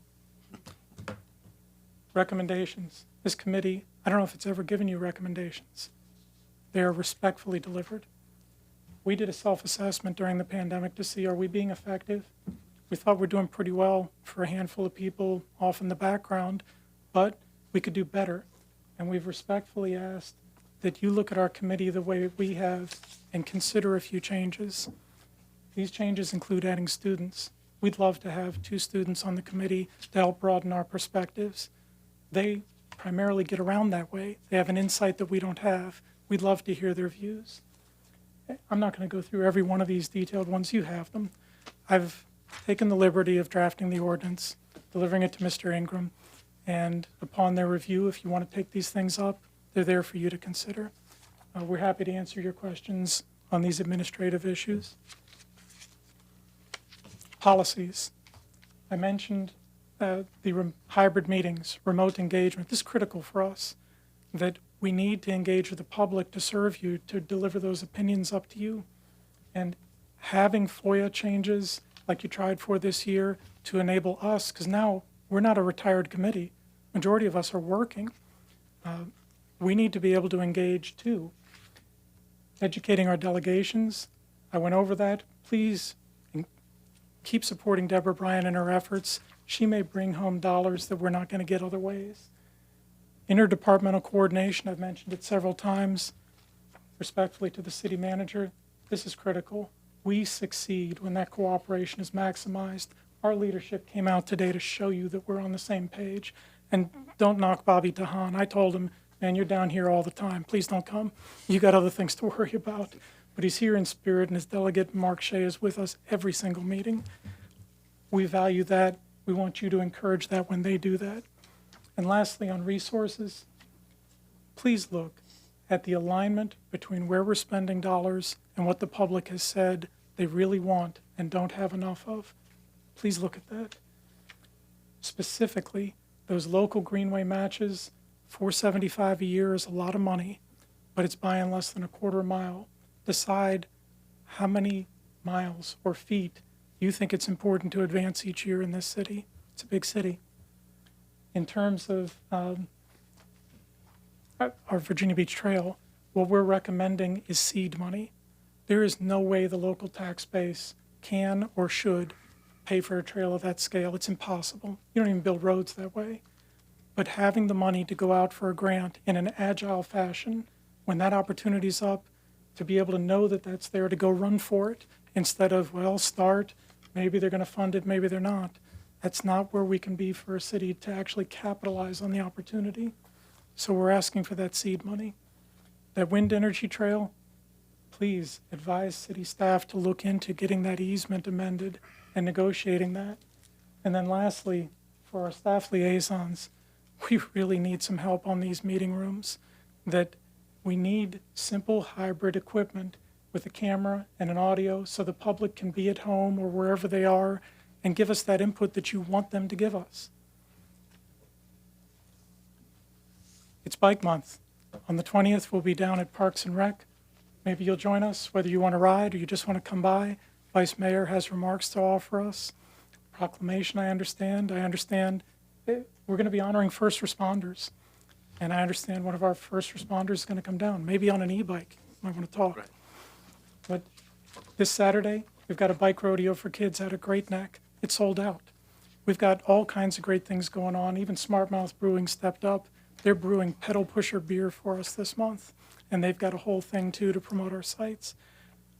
Recommendations. This committee I don't know if it's ever given you recommendations. They are respectfully delivered. We did a self-assessment during the pandemic to see, are we being effective? We thought we're doing pretty well for a handful of people off in the background, but we could do better. And we've respectfully asked that you look at our committee the way we have and consider a few changes. These changes include adding students. We'd love to have 2 students on the committee to help broaden our perspectives. They primarily get around that way. They have an insight that we don't have. We'd love to hear their views. I'm not going to go through every one of these detailed ones. You have them. I've taken the liberty of drafting the ordinance, delivering it to Mr. Ingram, and upon their review, if you want to take these things up, they're there for you to consider. We're happy to answer your questions on these administrative issues. Policies. I mentioned the hybrid meetings, remote engagement. This is critical for us, that we need to engage with the public to serve you, to deliver those opinions up to you. And having FOIA changes like you tried for this year to enable us, because now we're not a retired committee. Majority of us are working. We need to be able to engage too. Educating our delegations. I went over that. Please keep supporting Deborah Bryan in her efforts. She may bring home dollars that we're not going to get other ways. Interdepartmental coordination, I've mentioned it several times. Respectfully to the city manager, this is critical. We succeed when that cooperation is maximized. Our leadership came out today to show you that we're on the same page. And don't knock Bobby Dahan. I told him, man, you're down here all the time. Please don't come. You got other things to worry about. But he's here in spirit, and his delegate, Mark Shea, is with us every single meeting. We value that. We want you to encourage that when they do that. And lastly, on resources, please look at the alignment between where we're spending dollars and what the public has said they really want and don't have enough of. Please look at that. Specifically, those local Greenway matches, $475 a year is a lot of money, but it's buying less than a quarter mile. Decide how many miles or feet you think it's important to advance each year in this city. It's a big city. In terms of our Virginia Beach Trail, what we're recommending is seed money. There is no way the local tax base can or should pay for a trail of that scale. It's impossible. You don't even build roads that way. But having the money to go out for a grant in an agile fashion, when that opportunity's up, to be able to know that that's there to go run for it, instead of, well, start, maybe they're going to fund it, maybe they're not. That's not where we can be for a city to actually capitalize on the opportunity. So we're asking for that seed money. That wind energy trail, please advise city staff to look into getting that easement amended and negotiating that. And then lastly, for our staff liaisons, we really need some help on these meeting rooms. That we need simple hybrid equipment with a camera and an audio so the public can be at home or wherever they are and give us that input that you want them to give us. It's Bike Month. On the 20th, we'll be down at Parks and Rec. Maybe you'll join us, whether you want to ride or you just want to come by. Vice Mayor has remarks to offer us. Proclamation, I understand. We're going to be honoring first responders. And I understand one of our first responders is going to come down, maybe on an e-bike. Might want to talk. Right. But this Saturday, we've got a bike rodeo for kids out at Great Neck. It's sold out. We've got all kinds of great things going on. Even Smart Mouth Brewing stepped up. They're brewing pedal pusher beer for us this month. And they've got a whole thing, too, to promote our sites.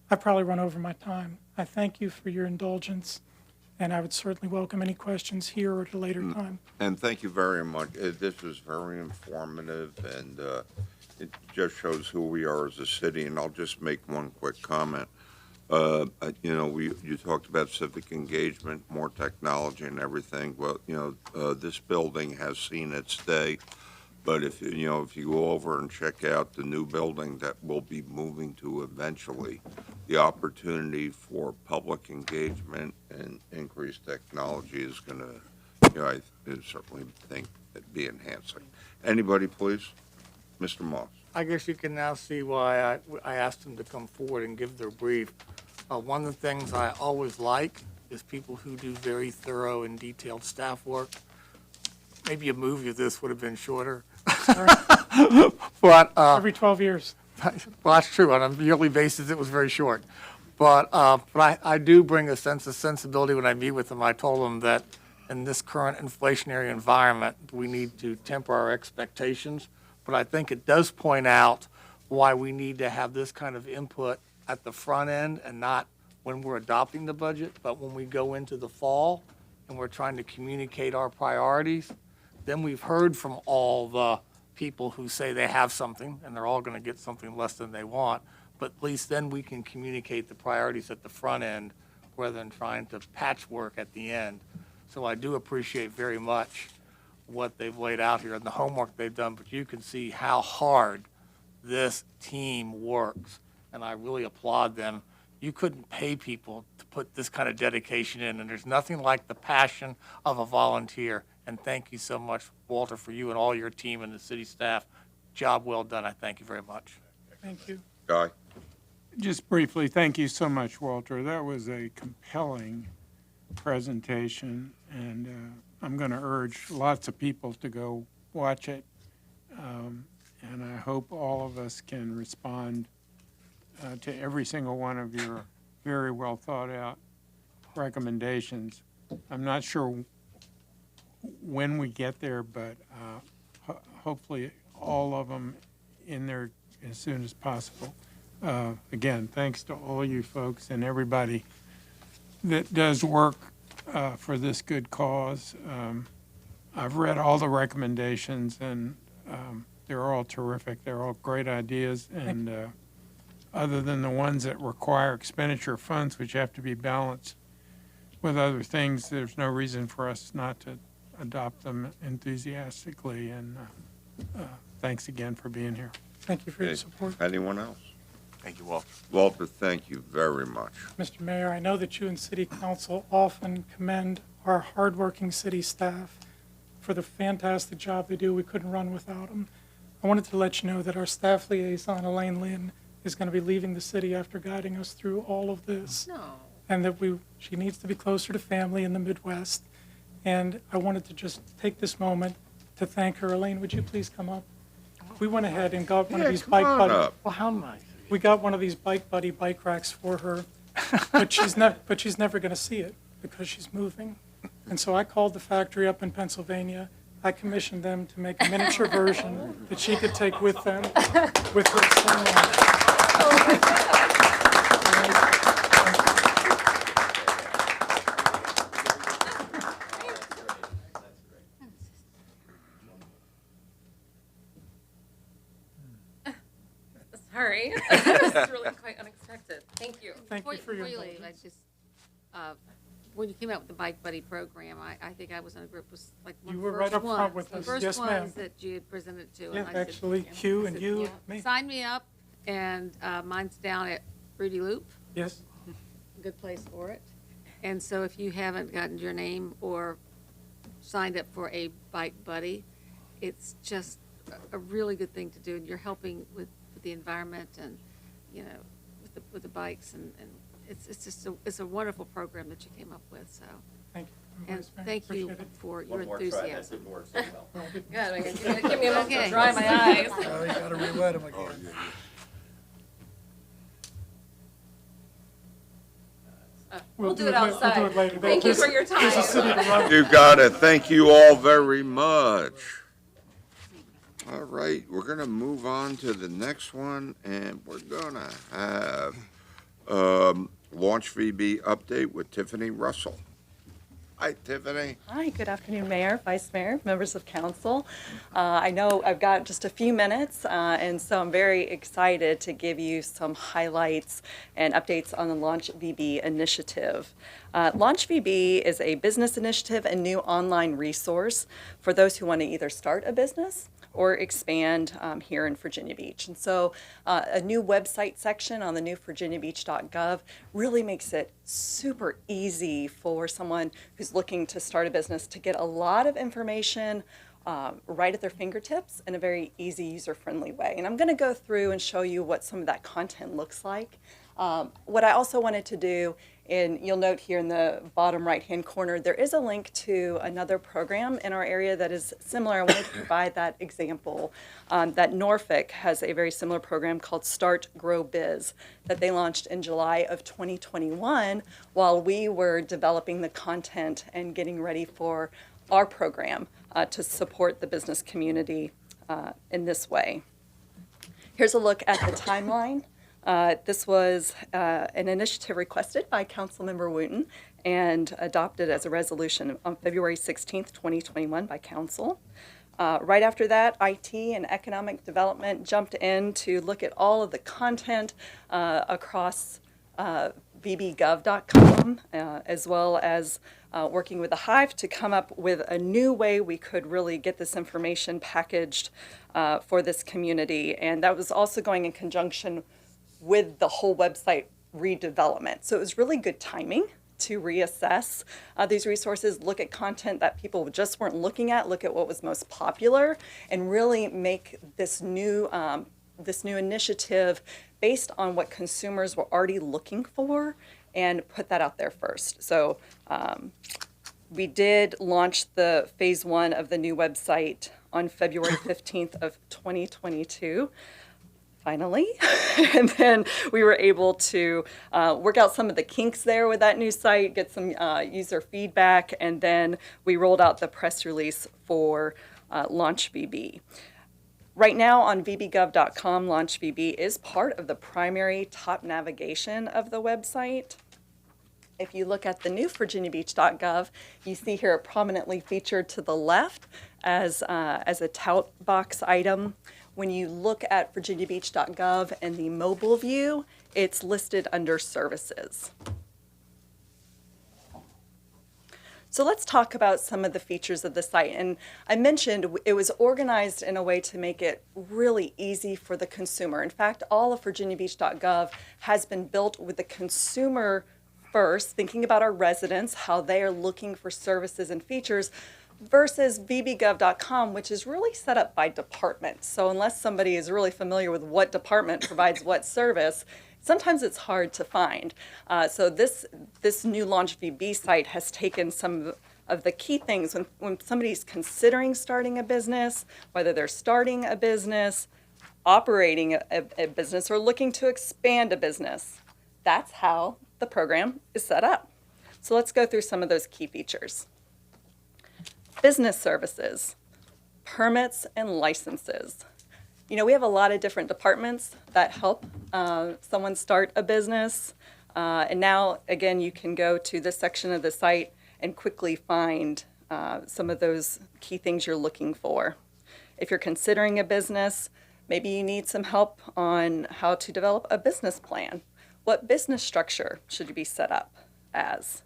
I've probably run over my time. I thank you for your indulgence. And I would certainly welcome any questions here or at a later time. And thank you very much. This was very informative, and it just shows who we are as a city. And I'll just make one quick comment. You talked about civic engagement, more technology and everything. Well, this building has seen its day. But if you go over and check out the new building that we'll be moving to eventually, the opportunity for public engagement and increased technology is going to, I certainly think it'd be enhancing. Anybody, please? Mr. Moss. I guess you can now see why I asked them to come forward and give their brief. One of the things I always like is people who do very thorough and detailed staff work. Maybe a movie of this would have been shorter. But, Every 12 years. well, that's true. On a yearly basis, it was very short. But I do bring a sense of sensibility when I meet with them. I told them that in this current inflationary environment, we need to temper our expectations. But I think it does point out why we need to have this kind of input at the front end and not when we're adopting the budget, but when we go into the fall and we're trying to communicate our priorities. Then we've heard from all the people who say they have something, and they're all going to get something less than they want. But at least then we can communicate the priorities at the front end rather than trying to patchwork at the end. So I do appreciate very much what they've laid out here and the homework they've done, but you can see how hard this team works, and I really applaud them. You couldn't pay people to put this kind of dedication in, and there's nothing like the passion of a volunteer. And thank you so much, Walter, for you and all your team and the city staff. Job well done. I thank you very much. Thank you. Guy? Just briefly, thank you so much, Walter. That was a compelling presentation, and I'm going to urge lots of people to go watch it. And I hope all of us can respond to every single one of your very well thought out recommendations. I'm not sure when we get there, but hopefully all of them in there as soon as possible. Again, thanks to all you folks and everybody that does work for this good cause. I've read all the recommendations, and they're all terrific. They're all great ideas, and other than the ones that require expenditure funds, which have to be balanced with other things, there's no reason for us not to adopt them enthusiastically. And thanks again for being here. Thank you for your support. Anyone else? Thank you, Walter. Walter, thank you very much. Mr. Mayor, I know that you and City Council often commend our hardworking city staff for the fantastic job they do. We couldn't run without them. I wanted to let you know that our staff liaison, Elaine Lynn, is going to be leaving the city after guiding us through all of this. No. And that she needs to be closer to family in the Midwest. And I wanted to just take this moment to thank her. Elaine, would you please come up? We went ahead and got one of these bike Come on buddy. up. Well, how nice. We got one of these bike buddy bike racks for her, but she's never going to see it because she's moving. And so I called the factory up in Pennsylvania. I commissioned them to make a miniature version that she could take with them, with her. Sorry. This is really quite unexpected. Thank you. Thank you for your Before you leave, I indulgence. just, when you came out with the Bike Buddy program, I think I was in a group, was like one You of were the right first up front ones. with The us. first Yes, ma'am. ones that you had presented to. Yeah, and I said, actually, yeah, Q I and said, you, yeah. me. Sign me up, and mine's down at Rudy Loop, Yes, good place for it. And so if you haven't gotten your name or signed up for a Bike Buddy, it's just a really good thing to do, and you're helping with the environment and, you know, with the bikes, and it's just it's a wonderful program that you came up with, so. thank you. And Vice Mayor. thank you Appreciate it. for your One more try, that enthusiasm. didn't work so well. Good. Give me a moment Okay. to dry my eyes. Oh, you gotta re-let him again. We'll do it We'll do outside. it later. Thank you There's- for your there's a city time. to run. You got it. Thank you all very much. All right, we're gonna move on to the next one, and we're gonna have Launch VB update with Tiffany Russell. Hi, Tiffany. Hi, good afternoon, Mayor, Vice Mayor, members of council. I know I've got just a few minutes, and so I'm very excited to give you some highlights and updates on the Launch VB initiative. Launch VB is a business initiative and new online resource for those who want to either start a business or expand here in Virginia Beach. And so a new website section on the new virginiabeach.gov really makes it super easy for someone who's looking to start a business to get a lot of information right at their fingertips in a very easy, user-friendly way. And I'm going to go through and show you what some of that content looks like. What I also wanted to do, and you'll note here in the bottom right-hand corner, there is a link to another program in our area that is similar. I wanted to provide that example, that Norfolk has a very similar program called Start Grow Biz that they launched in July of 2021 while we were developing the content and getting ready for our program to support the business community in this way. Here's a look at the timeline. This was an initiative requested by Councilmember Wooten and adopted as a resolution on February 16th, 2021 by Council. Right after that, IT and Economic Development jumped in to look at all of the content across vbgov.com, as well as working with the Hive to come up with a new way we could really get this information packaged for this community. And that was also going in conjunction with the whole website redevelopment. So it was really good timing to reassess these resources, look at content that people just weren't looking at, look at what was most popular, and really make this new initiative based on what consumers were already looking for and put that out there first. So we did launch the phase 1 of the new website on February 15th of 2022. Finally. And then we were able to work out some of the kinks there with that new site, get some user feedback, and then we rolled out the press release for Launch VB. Right now on vbgov.com, Launch VB is part of the primary top navigation of the website. If you look at the new virginiabeach.gov, you see here prominently featured to the left as a tout box item. When you look at virginiabeach.gov and the mobile view, it's listed under services. So let's talk about some of the features of the site. And I mentioned it was organized in a way to make it really easy for the consumer. In fact, all of virginiabeach.gov has been built with the consumer first, thinking about our residents, how they are looking for services and features, versus vbgov.com, which is really set up by department. So unless somebody is really familiar with what department provides what service, sometimes it's hard to find. So this new Launch VB site has taken some of the key things when somebody's considering starting a business, whether they're starting a business, operating a business, or looking to expand a business. That's how the program is set up. So let's go through some of those key features. Business services, permits and licenses. You know, we have a lot of different departments that help someone start a business. And now, again, you can go to this section of the site and quickly find some of those key things you're looking for. If you're considering a business, maybe you need some help on how to develop a business plan. What business structure should you be set up as?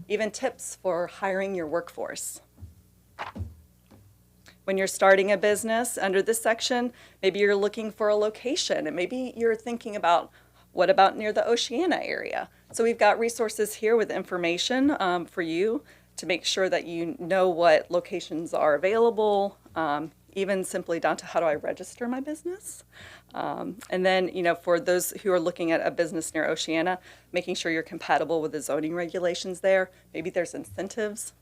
Even tips for hiring your workforce. When you're starting a business, under this section, maybe you're looking for a location, and maybe you're thinking about, what about near the Oceana area? So we've got resources here with information for you to make sure that you know what locations are available, even simply down to how do I register my business. And then, you know, for those who are looking at a business near Oceana, making sure you're compatible with the zoning regulations there. Maybe there's incentives.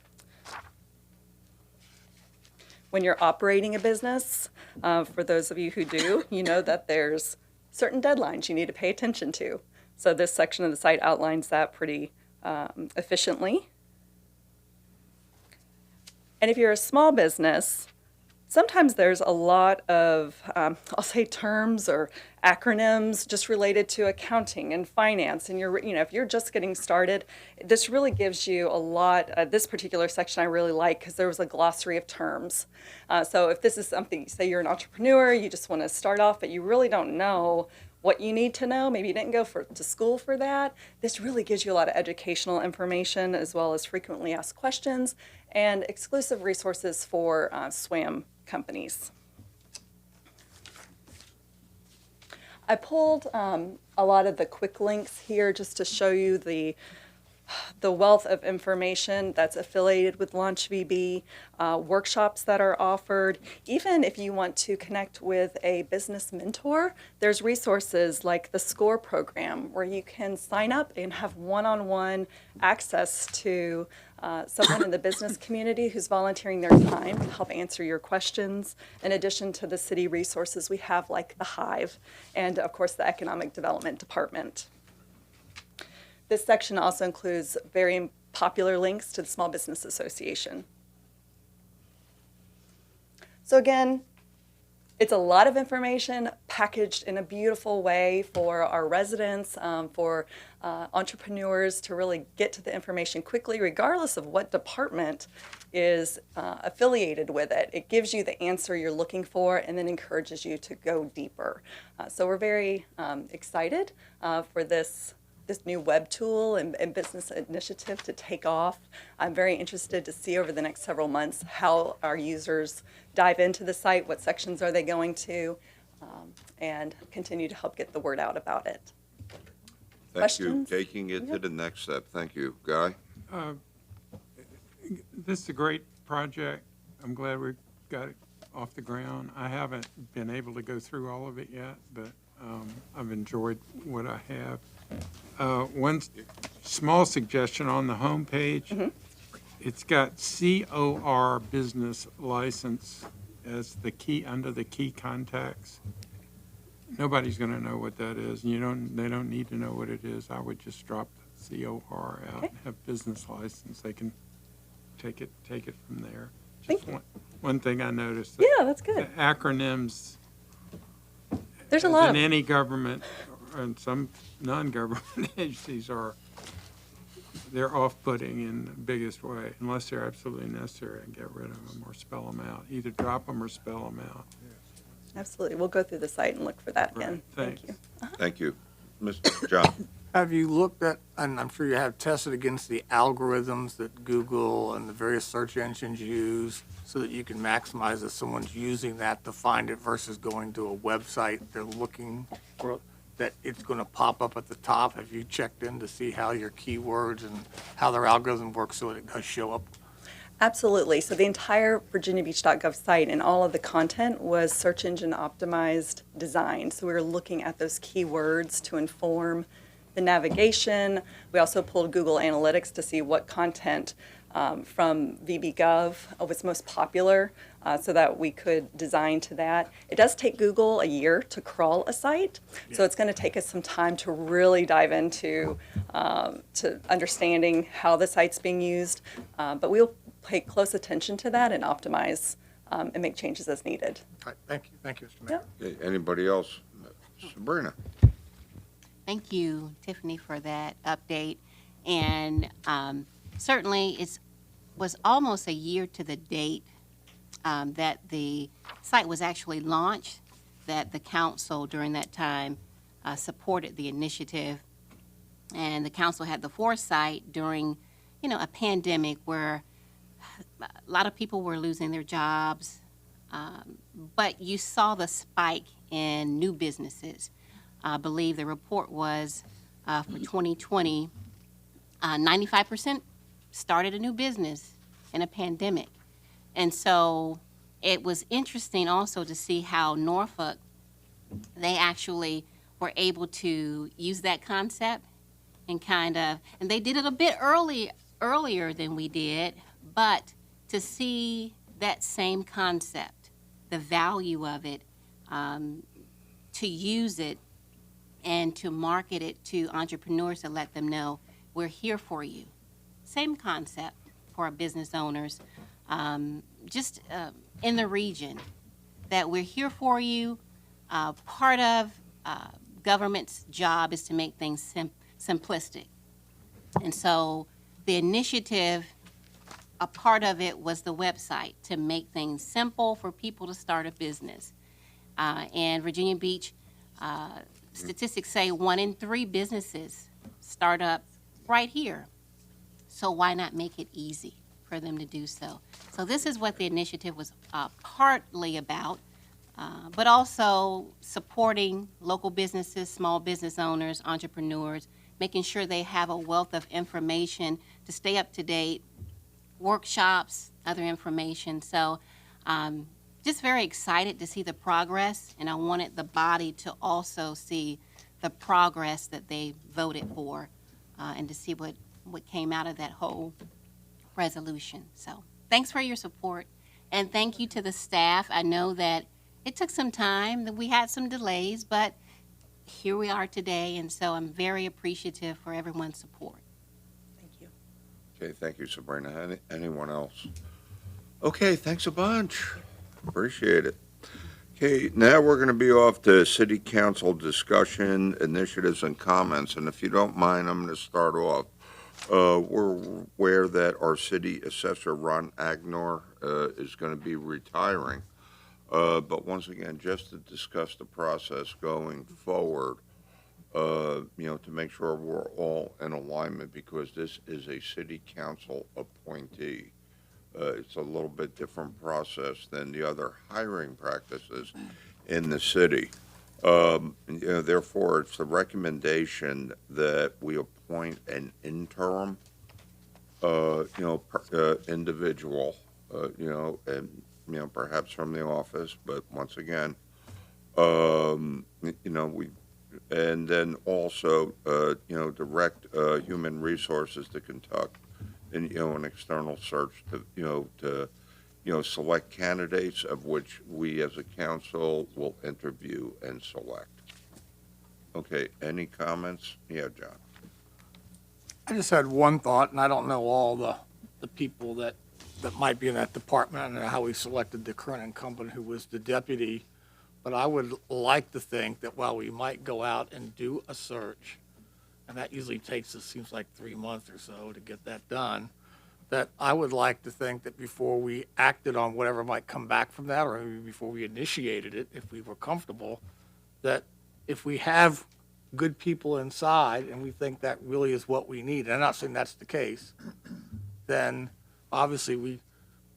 When you're operating a business, for those of you who do, you know that there's certain deadlines you need to pay attention to. So this section of the site outlines that pretty efficiently. And if you're a small business, sometimes there's a lot of, I'll say, terms or acronyms just related to accounting and finance. And if you're just getting started, this really gives you a lot. This particular section I really like because there was a glossary of terms. So if this is something, say you're an entrepreneur, you just want to start off, but you really don't know what you need to know, maybe you didn't go to school for that, this really gives you a lot of educational information as well as frequently asked questions and exclusive resources for SWAM companies. I pulled a lot of the quick links here just to show you the the wealth of information that's affiliated with Launch VB, workshops that are offered. Even if you want to connect with a business mentor, there's resources like the SCORE program where you can sign up and have one-on-one access to someone in the business community who's volunteering their time to help answer your questions, in addition to the city resources we have like the Hive and, of course, the Economic Development Department. This section also includes very popular links to the Small Business Association. So again, it's a lot of information packaged in a beautiful way for our residents, for entrepreneurs to really get to the information quickly, regardless of what department is affiliated with it. It gives you the answer you're looking for and then encourages you to go deeper. So we're very excited for this new web tool and business initiative to take off. I'm very interested to see over the next several months how our users dive into the site, what sections are they going to, and continue to help get the word out about it. Thank you. Questions? Taking it to the next step. Thank you. Guy? This is a great project. I'm glad we got it off the ground. I haven't been able to go through all of it yet, but I've enjoyed what I have. One small suggestion on the homepage, it's got COR business license as the key, under the key contacts. Nobody's going to know what that is. They don't need to know what it is. I would just drop the COR out and have business license. They can take it from there. Just one thing I noticed. Yeah, that's good. The acronyms, There's a as lot in of any government and some non-government agencies they're off-putting in the biggest way. Unless they're absolutely necessary, and get rid of them or spell them out. Either drop them or spell them out. Absolutely. We'll go through the site and look for that again. Right, Thank thanks. you. Thank you. Mr. John? Have you looked at, and I'm sure you have, tested against the algorithms that Google and the various search engines use so that you can maximize if someone's using that to find it versus going to a website they're looking for, that it's going to pop up at the top? Have you checked in to see how your keywords and how their algorithm works so it does show up? Absolutely. So the entire virginiabeach.gov site and all of the content was search engine optimized design. So we were looking at those keywords to inform the navigation. We also pulled Google Analytics to see what content from VB.gov was most popular so that we could design to that. It does take Google a year to crawl a site, so it's going to take us some time to really dive into to understanding how the site's being used, but we'll pay close attention to that and optimize and make changes as needed. All right, thank you. Thank you, Mr. Mayor. Okay, anybody else? Sabrina? Thank you, Tiffany, for that update. And certainly it was almost a year to the date that the site was actually launched, that the council during that time supported the initiative. And the council had the foresight during, a pandemic where a lot of people were losing their jobs, but you saw the spike in new businesses. I believe the report was for 2020, 95% started a new business in a pandemic. And so it was interesting also to see how Norfolk, they actually were able to use that concept and and they did it a bit earlier than we did, but to see that same concept, the value of it, to use it and to market it to entrepreneurs to let them know we're here for you. Same concept for our business owners, just in the region, that we're here for you. Part of government's job is to make things simplistic. And so the initiative, a part of it was the website to make things simple for people to start a business. And Virginia Beach, statistics say 1 in 3 businesses start up right here. So why not make it easy for them to do so? So this is what the initiative was partly about, but also supporting local businesses, small business owners, entrepreneurs, making sure they have a wealth of information to stay up to date, workshops, other information. So just very excited to see the progress, and I wanted the body to also see the progress that they voted for and to see what came out of that whole resolution. So thanks for your support, and thank you to the staff. I know that it took some time, that we had some delays, but here we are today, and so I'm very appreciative for everyone's support. Thank you. Okay, thank you, Sabrina. Anyone else? Okay, thanks a bunch. Appreciate it. Okay, now we're going to be off to city council discussion, initiatives, and comments. And if you don't mind, I'm going to start off. We're aware that our city assessor, Ron Agnor, is going to be retiring. But once again, just to discuss the process going forward, to make sure we're all in alignment, because this is a city council appointee. It's a little bit different process than the other hiring practices in the city. Therefore, it's the recommendation that we appoint an interim, individual, and, perhaps from the office, but once again, and then also, direct human resources to conduct an external search to select candidates, of which we as a council will interview and select. Okay, any comments? Yeah, John. I just had one thought, and I don't know all the people that might be in that department. I don't know how we selected the current incumbent who was the deputy, but I would like to think that while we might go out and do a search, and that usually takes, it seems like 3 months or so to get that done, that I would like to think that before we acted on whatever might come back from that, or maybe before we initiated it, if we were comfortable, that if we have good people inside and we think that really is what we need, and I'm not saying that's the case, then obviously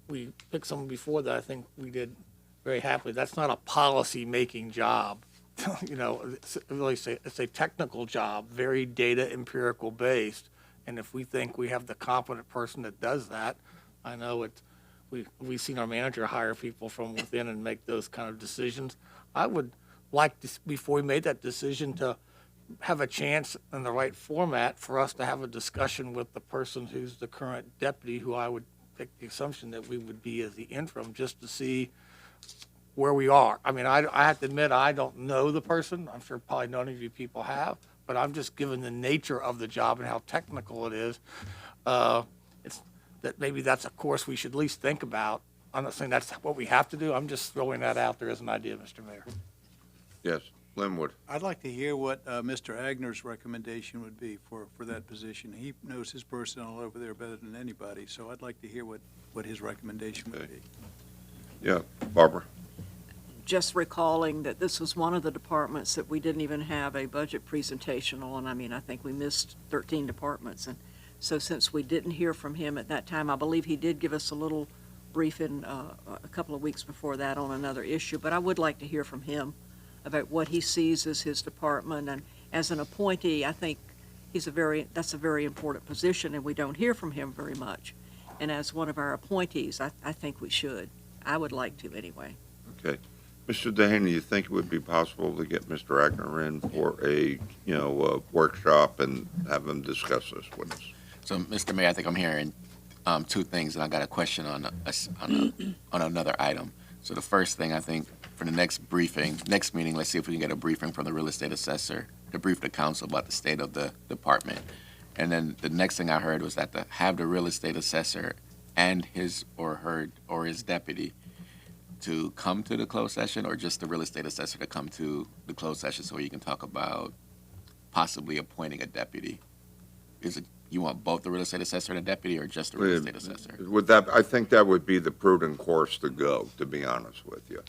we picked someone before that I think we did very happily. That's not a policy-making job. It's a technical job, very data empirical based. And if we think we have the competent person that does that, I know we've seen our manager hire people from within and make those kind of decisions. I would like to, before we made that decision, to have a chance in the right format for us to have a discussion with the person who's the current deputy, who I would take the assumption that we would be as the interim, just to see where we are. I mean, I have to admit, I don't know the person. I'm sure probably none of you people have, but I'm just given the nature of the job and how technical it is. It's that maybe that's a course we should at least think about. I'm not saying that's what we have to do. I'm just throwing that out there as an idea, Mr. Mayor. Yes, Linwood. I'd like to hear what Mr. Agner's recommendation would be for that position. He knows his personnel over there better than anybody, so I'd like to hear what his recommendation would be. Yeah, Barbara. Just recalling that this was one of the departments that we didn't even have a budget presentation on. I mean, I think we missed 13 departments. And so since we didn't hear from him at that time, I believe he did give us a little briefing a couple of weeks before that on another issue. But I would like to hear from him about what he sees as his department. And as an appointee, I think that's a very important position, and we don't hear from him very much. And as one of our appointees, I think we should. I would like to anyway. Okay. Mr. Dehaney, you think it would be possible to get Mr. Agner in for a workshop and have him discuss this with us? So, Mr. Mayor, I think I'm hearing two things, and I got a question on another item. So the first thing, I think, for the next meeting, let's see if we can get a briefing from the real estate assessor to brief the council about the state of the department. And then the next thing I heard was that to have the real estate assessor and his deputy to come to the closed session, or just the real estate assessor to come to the closed session so you can talk about possibly appointing a deputy? Is it, you want both the real estate assessor and a deputy, or just the real estate assessor? I think that would be the prudent course to go, to be honest with you.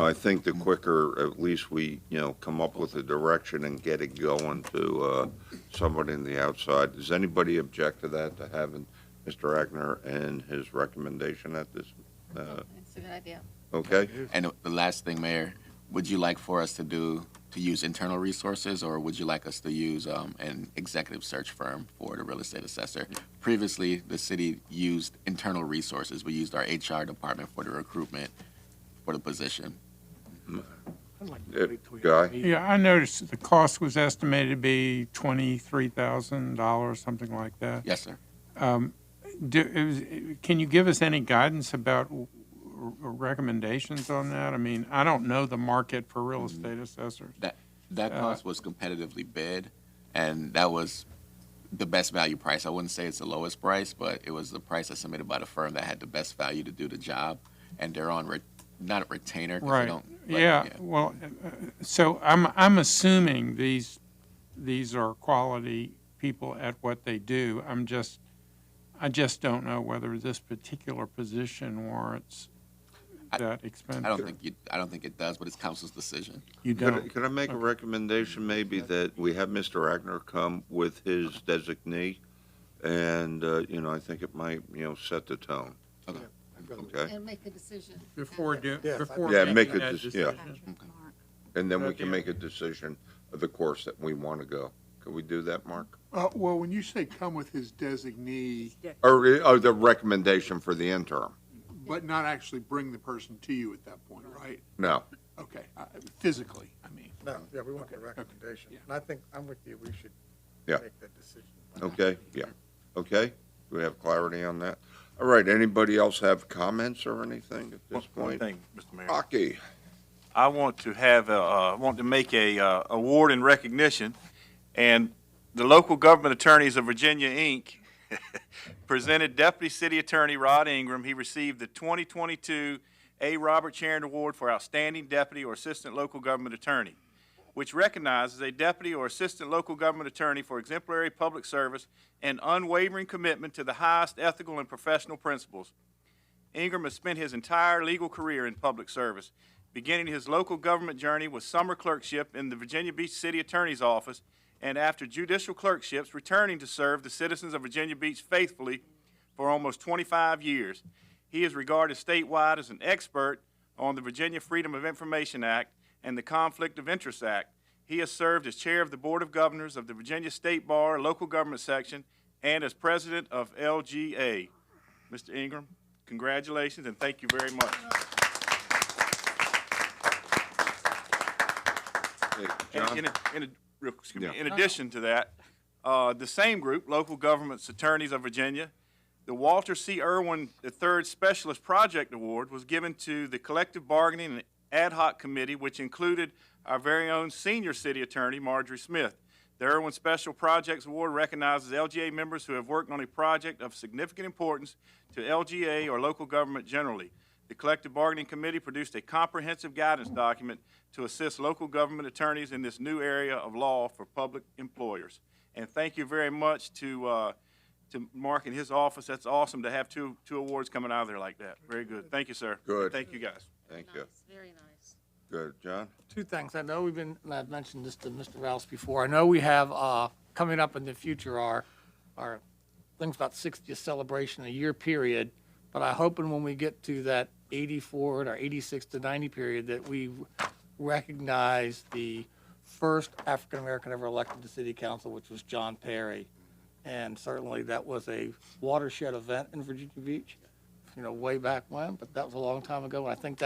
I think the quicker, at least we, come up with a direction and get it going to somebody in the outside. Does anybody object to that, to having Mr. Agner and his recommendation at this? That's a good idea. Okay? And the last thing, Mayor, would you like for us to use internal resources, or would you like us to use an executive search firm for the real estate assessor? Previously, the city used internal resources. We used our HR department for the recruitment for the position. Guy? Yeah, I noticed the cost was estimated to be $23,000, something like that. Yes, sir. Can you give us any guidance about recommendations on that? I mean, I don't know the market for real estate assessors. That cost was competitively bid, and that was the best value price. I wouldn't say it's the lowest price, but it was the price that's submitted by the firm that had the best value to do the job, and they're on not a retainer. 'Cause they Right. don't, but, Yeah. Well, so I'm assuming these are quality people at what they do. I just don't know whether this particular position warrants that expenditure. I don't think it does, but it's council's decision. You don't. Could I make a recommendation maybe that we have Mr. Agner come with his designee? And, I think it might, set the tone. Okay? And make a decision. Before Yeah, making make a that decision. decision. And then we Okay. can make a decision of the course that we want to go. Can we do that, Mark? Well, when you say come with his designee, Or the recommendation for the interim? but not actually bring the person to you at that point, right? No. Okay, physically, I mean. No, yeah, we want the recommendation. And I think, I'm with you, we should Yeah. make that decision. Okay, yeah. Okay? Do we have clarity on that? All right, anybody else have comments or anything at this One point? thing, Mr. Mayor. Rocky? I want to make a award in recognition, and the local government attorneys of Virginia, Inc. presented Deputy City Attorney Rod Ingram. He received the 2022 A. Robert Charron Award for Outstanding Deputy or Assistant Local Government Attorney, which recognizes a deputy or assistant local government attorney for exemplary public service and unwavering commitment to the highest ethical and professional principles. Ingram has spent his entire legal career in public service, beginning his local government journey with summer clerkship in the Virginia Beach City Attorney's Office, and after judicial clerkships, returning to serve the citizens of Virginia Beach faithfully for almost 25 years. He is regarded statewide as an expert on the Virginia Freedom of Information Act and the Conflict of Interest Act. He has served as chair of the Board of Governors of the Virginia State Bar Local Government Section and as president of LGA. Mr. Ingram, congratulations and thank you very much. Hey, John? In addition to that, the same group, Local Governments Attorneys of Virginia, the Walter C. Irwin III Specialist Project Award was given to the Collective Bargaining and Ad Hoc Committee, which included our very own senior city attorney, Marjorie Smith. The Irwin Special Projects Award recognizes LGA members who have worked on a project of significant importance to LGA or local government generally. The Collective Bargaining Committee produced a comprehensive guidance document to assist local government attorneys in this new area of law for public employers. And thank you very much to Mark and his office. That's awesome to have two awards coming out of there like that. Very good. Thank you, sir. Good. Thank you, guys. Thank you. Very nice. Good. John? Two things. I know and I've mentioned this to Mr. Rouse before. I know we have, coming up in the future, our things about 60th celebration, a year period. But I hope when we get to that 84 or 86 to 90 period that we recognize the first African-American ever elected to city council, which was John Perry. And certainly that was a watershed event in Virginia Beach, way back when, but that was a long time ago. And I think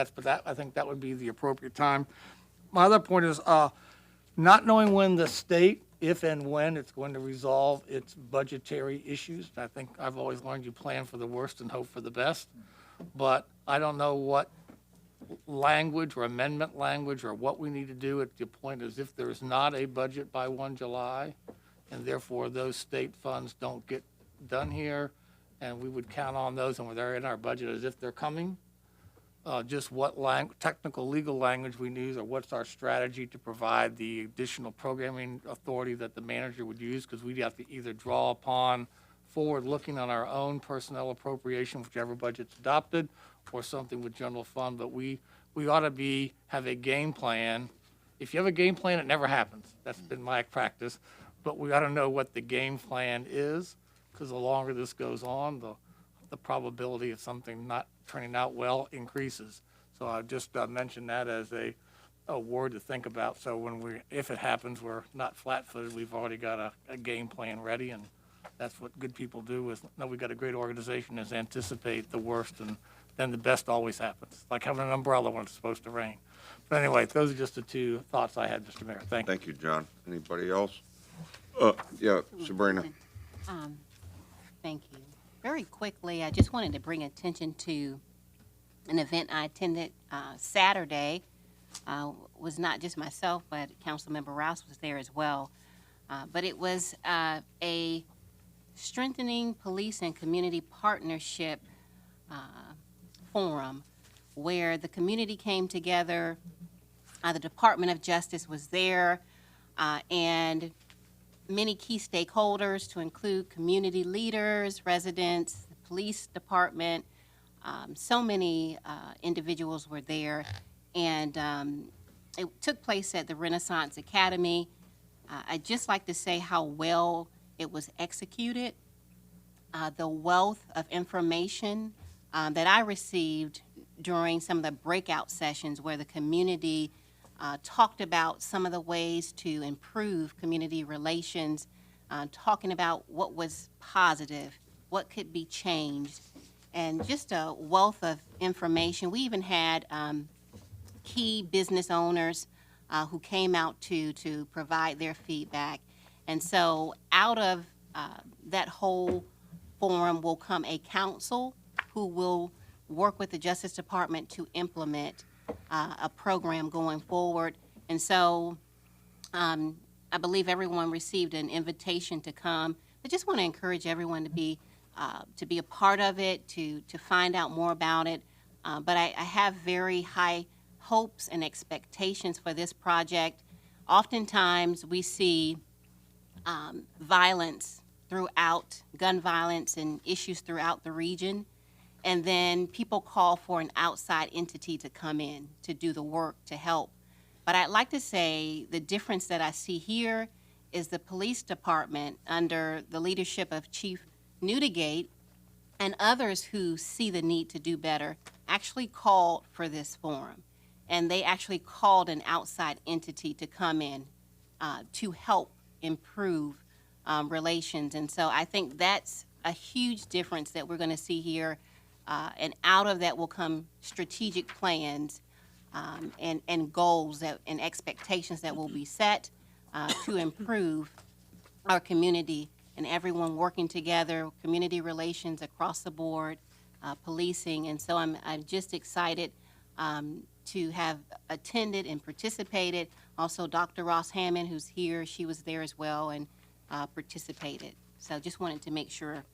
that would be the appropriate time. My other point is, not knowing when the state, if and when it's going to resolve its budgetary issues. I think I've always learned you plan for the worst and hope for the best. But I don't know what language or amendment language or what we need to do at the point is if there's not a budget by 1 July, and therefore those state funds don't get done here, and we would count on those and they're in our budget as if they're coming. Just what technical legal language we use, or what's our strategy to provide the additional programming authority that the manager would use, because we'd have to either draw upon forward-looking on our own personnel appropriation, whichever budget's adopted, or something with general fund. But we ought to have a game plan. If you have a game plan, it never happens. That's been my practice. But we ought to know what the game plan is, because the longer this goes on, the probability of something not turning out well increases. So I just mentioned that as a award to think about. So if it happens, we're not flat-footed. We've already got a game plan ready, and that's what good people do. We've got a great organization, is anticipate the worst, and then the best always happens. It's like having an umbrella when it's supposed to rain. But anyway, those are just the two thoughts I had, Mr. Mayor. Thank you. Thank you, John. Anybody else? Yeah, Sabrina. Thank you. Very quickly, I just wanted to bring attention to an event I attended Saturday. Was not just myself, but Councilmember Rouse was there as well. But it was a strengthening police and community partnership forum where the community came together. The Department of Justice was there, and many key stakeholders, to include community leaders, residents, the police department. So many individuals were there, and it took place at the Renaissance Academy. I'd just like to say how well it was executed. The wealth of information that I received during some of the breakout sessions where the community talked about some of the ways to improve community relations, talking about what was positive, what could be changed, and just a wealth of information. We even had key business owners who came out to provide their feedback. And so out of that whole forum will come a council who will work with the Justice Department to implement a program going forward. And so I believe everyone received an invitation to come. I just want to encourage everyone to be a part of it, to find out more about it. But I have very high hopes and expectations for this project. Oftentimes we see violence throughout, gun violence and issues throughout the region, and then people call for an outside entity to come in to do the work to help. But I'd like to say the difference that I see here is the police department, under the leadership of Chief Newdigate and others who see the need to do better, actually called for this forum. And they actually called an outside entity to come in to help improve relations. And so I think that's a huge difference that we're going to see here. And out of that will come strategic plans and goals and expectations that will be set to improve our community, and everyone working together, community relations across the board, policing. And so I'm just excited to have attended and participated. Also, Dr. Ross Hammond, who's here, she was there as well and participated. So just wanted to make sure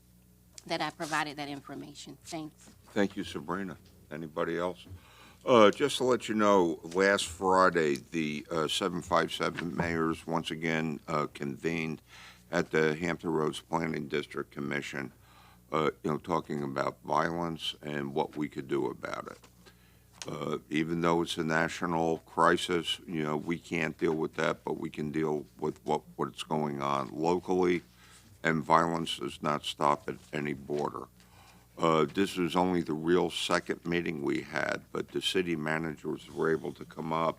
that I provided that information. Thanks. Thank you, Sabrina. Anybody else? Just to let you know, last Friday, the 757 mayors once again convened at the Hampton Roads Planning District Commission, talking about violence and what we could do about it. Even though it's a national crisis, we can't deal with that, but we can deal with what's going on locally, and violence does not stop at any border. This was only the real second meeting we had, but the city managers were able to come up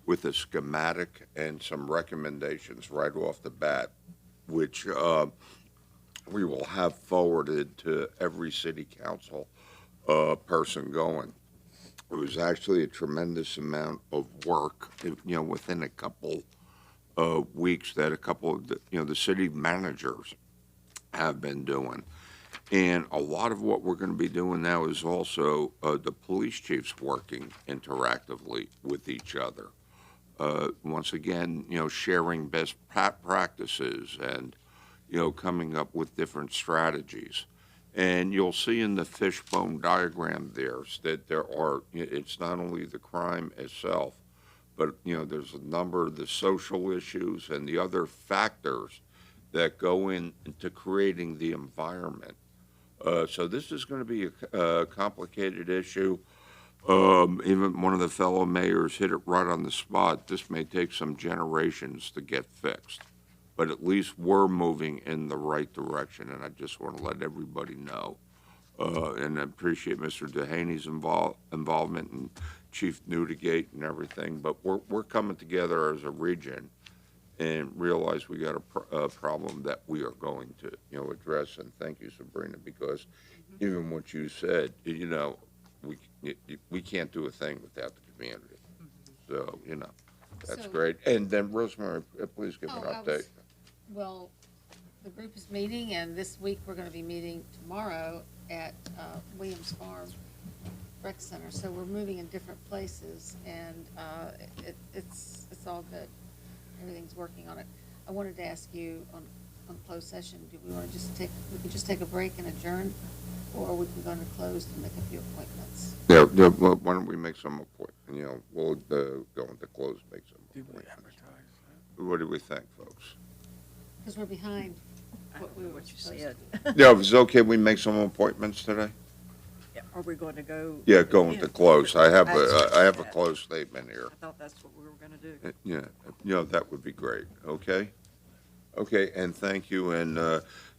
with a schematic and some recommendations right off the bat, which we will have forwarded to every city council person going. It was actually a tremendous amount of work, within a couple of weeks that a couple of the city managers have been doing. And a lot of what we're going to be doing now is also the police chiefs working interactively with each other. Once again, sharing best practices and, coming up with different strategies. And you'll see in the fishbone diagram there that it's not only the crime itself, but, there's a number of the social issues and the other factors that go into creating the environment. So this is going to be a complicated issue. Even one of the fellow mayors hit it right on the spot. This may take some generations to get fixed, but at least we're moving in the right direction, and I just want to let everybody know And I appreciate Mr. Dehaney's involvement and Chief Newdigate and everything, but we're coming together as a region and realize we got a problem that we are going to, address. And thank you, Sabrina, because even what you said, we can't do a thing without the community. So, that's So- great. And then Rosemary, please give an Oh, I update. was- Well, the group is meeting, and this week we're going to be meeting tomorrow at Williams Farm Rec Center. So we're moving in different places, and it's all good. Everything's working on it. I wanted to ask you on closed session, do we want to we can just take a break and adjourn, or we can go into closed and make a few appointments? Yeah, well, why don't we make some appointment, we'll go into close, make some appointments. What do we think, folks? Because we're behind what we were What you supposed said. to. Yeah, if it's okay, we make some appointments today? Are we going to go? Yeah, go into close. I have a That's- closed statement here. I thought that's what we were going to do. Yeah, that would be great, okay? Okay, and thank you, and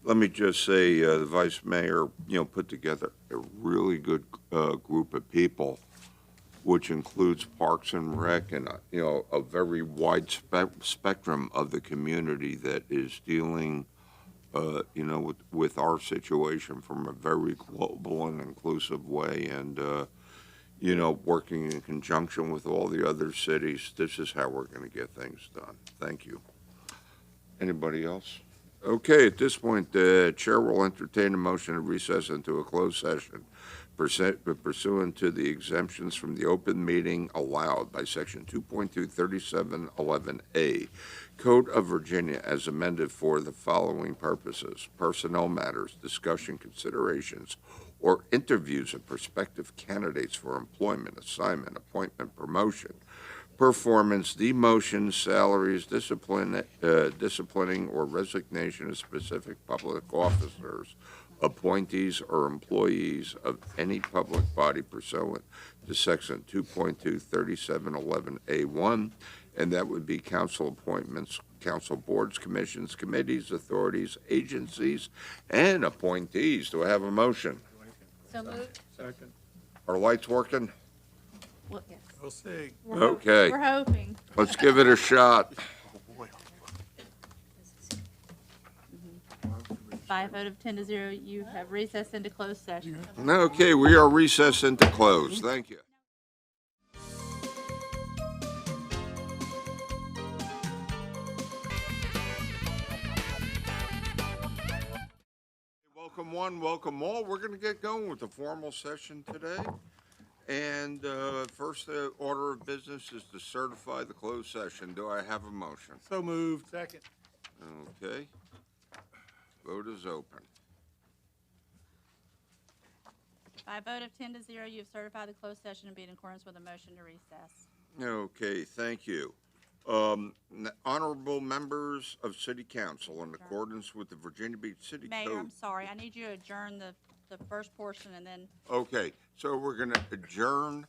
let me just say, the Vice Mayor, put together a really good group of people, which includes Parks and Rec and, a very wide spectrum of the community that is dealing, with our situation from a very global and inclusive way, and, working in conjunction with all the other cities. This is how we're going to get things done. Thank you. Anybody else? Okay, at this point, the chair will entertain a motion to recess into a closed session pursuant to the exemptions from the open meeting allowed by Section 2.23711A Code of Virginia as amended for the following purposes: personnel matters, discussion, considerations, or interviews of prospective candidates for employment, assignment, appointment, promotion, performance, demotion, salaries, disciplining or resignation of specific public officers, appointees or employees of any public body pursuant to Section 2.23711A1, and that would be council appointments, council boards, commissions, committees, authorities, agencies, and appointees. Do I have a motion? So moved? Second. Are lights working? Well, yes. We'll see. Okay, We're hoping. let's give it a shot. By a vote of 10 to 0, you have recessed into closed session. Okay, we are recessed into close. Thank you. Welcome one, welcome all. We're going to get going with the formal session today. And first order of business is to certify the closed session. Do I have a motion? So moved. Second. Okay. Vote is open. By a vote of 10 to 0, you have certified the closed session to be in accordance with a motion to recess. Okay, thank you. Honorable members of City Council, in accordance with the Virginia Beach City Mayor, Code. I'm sorry, I need you to adjourn the first portion and then Okay, so we're going to adjourn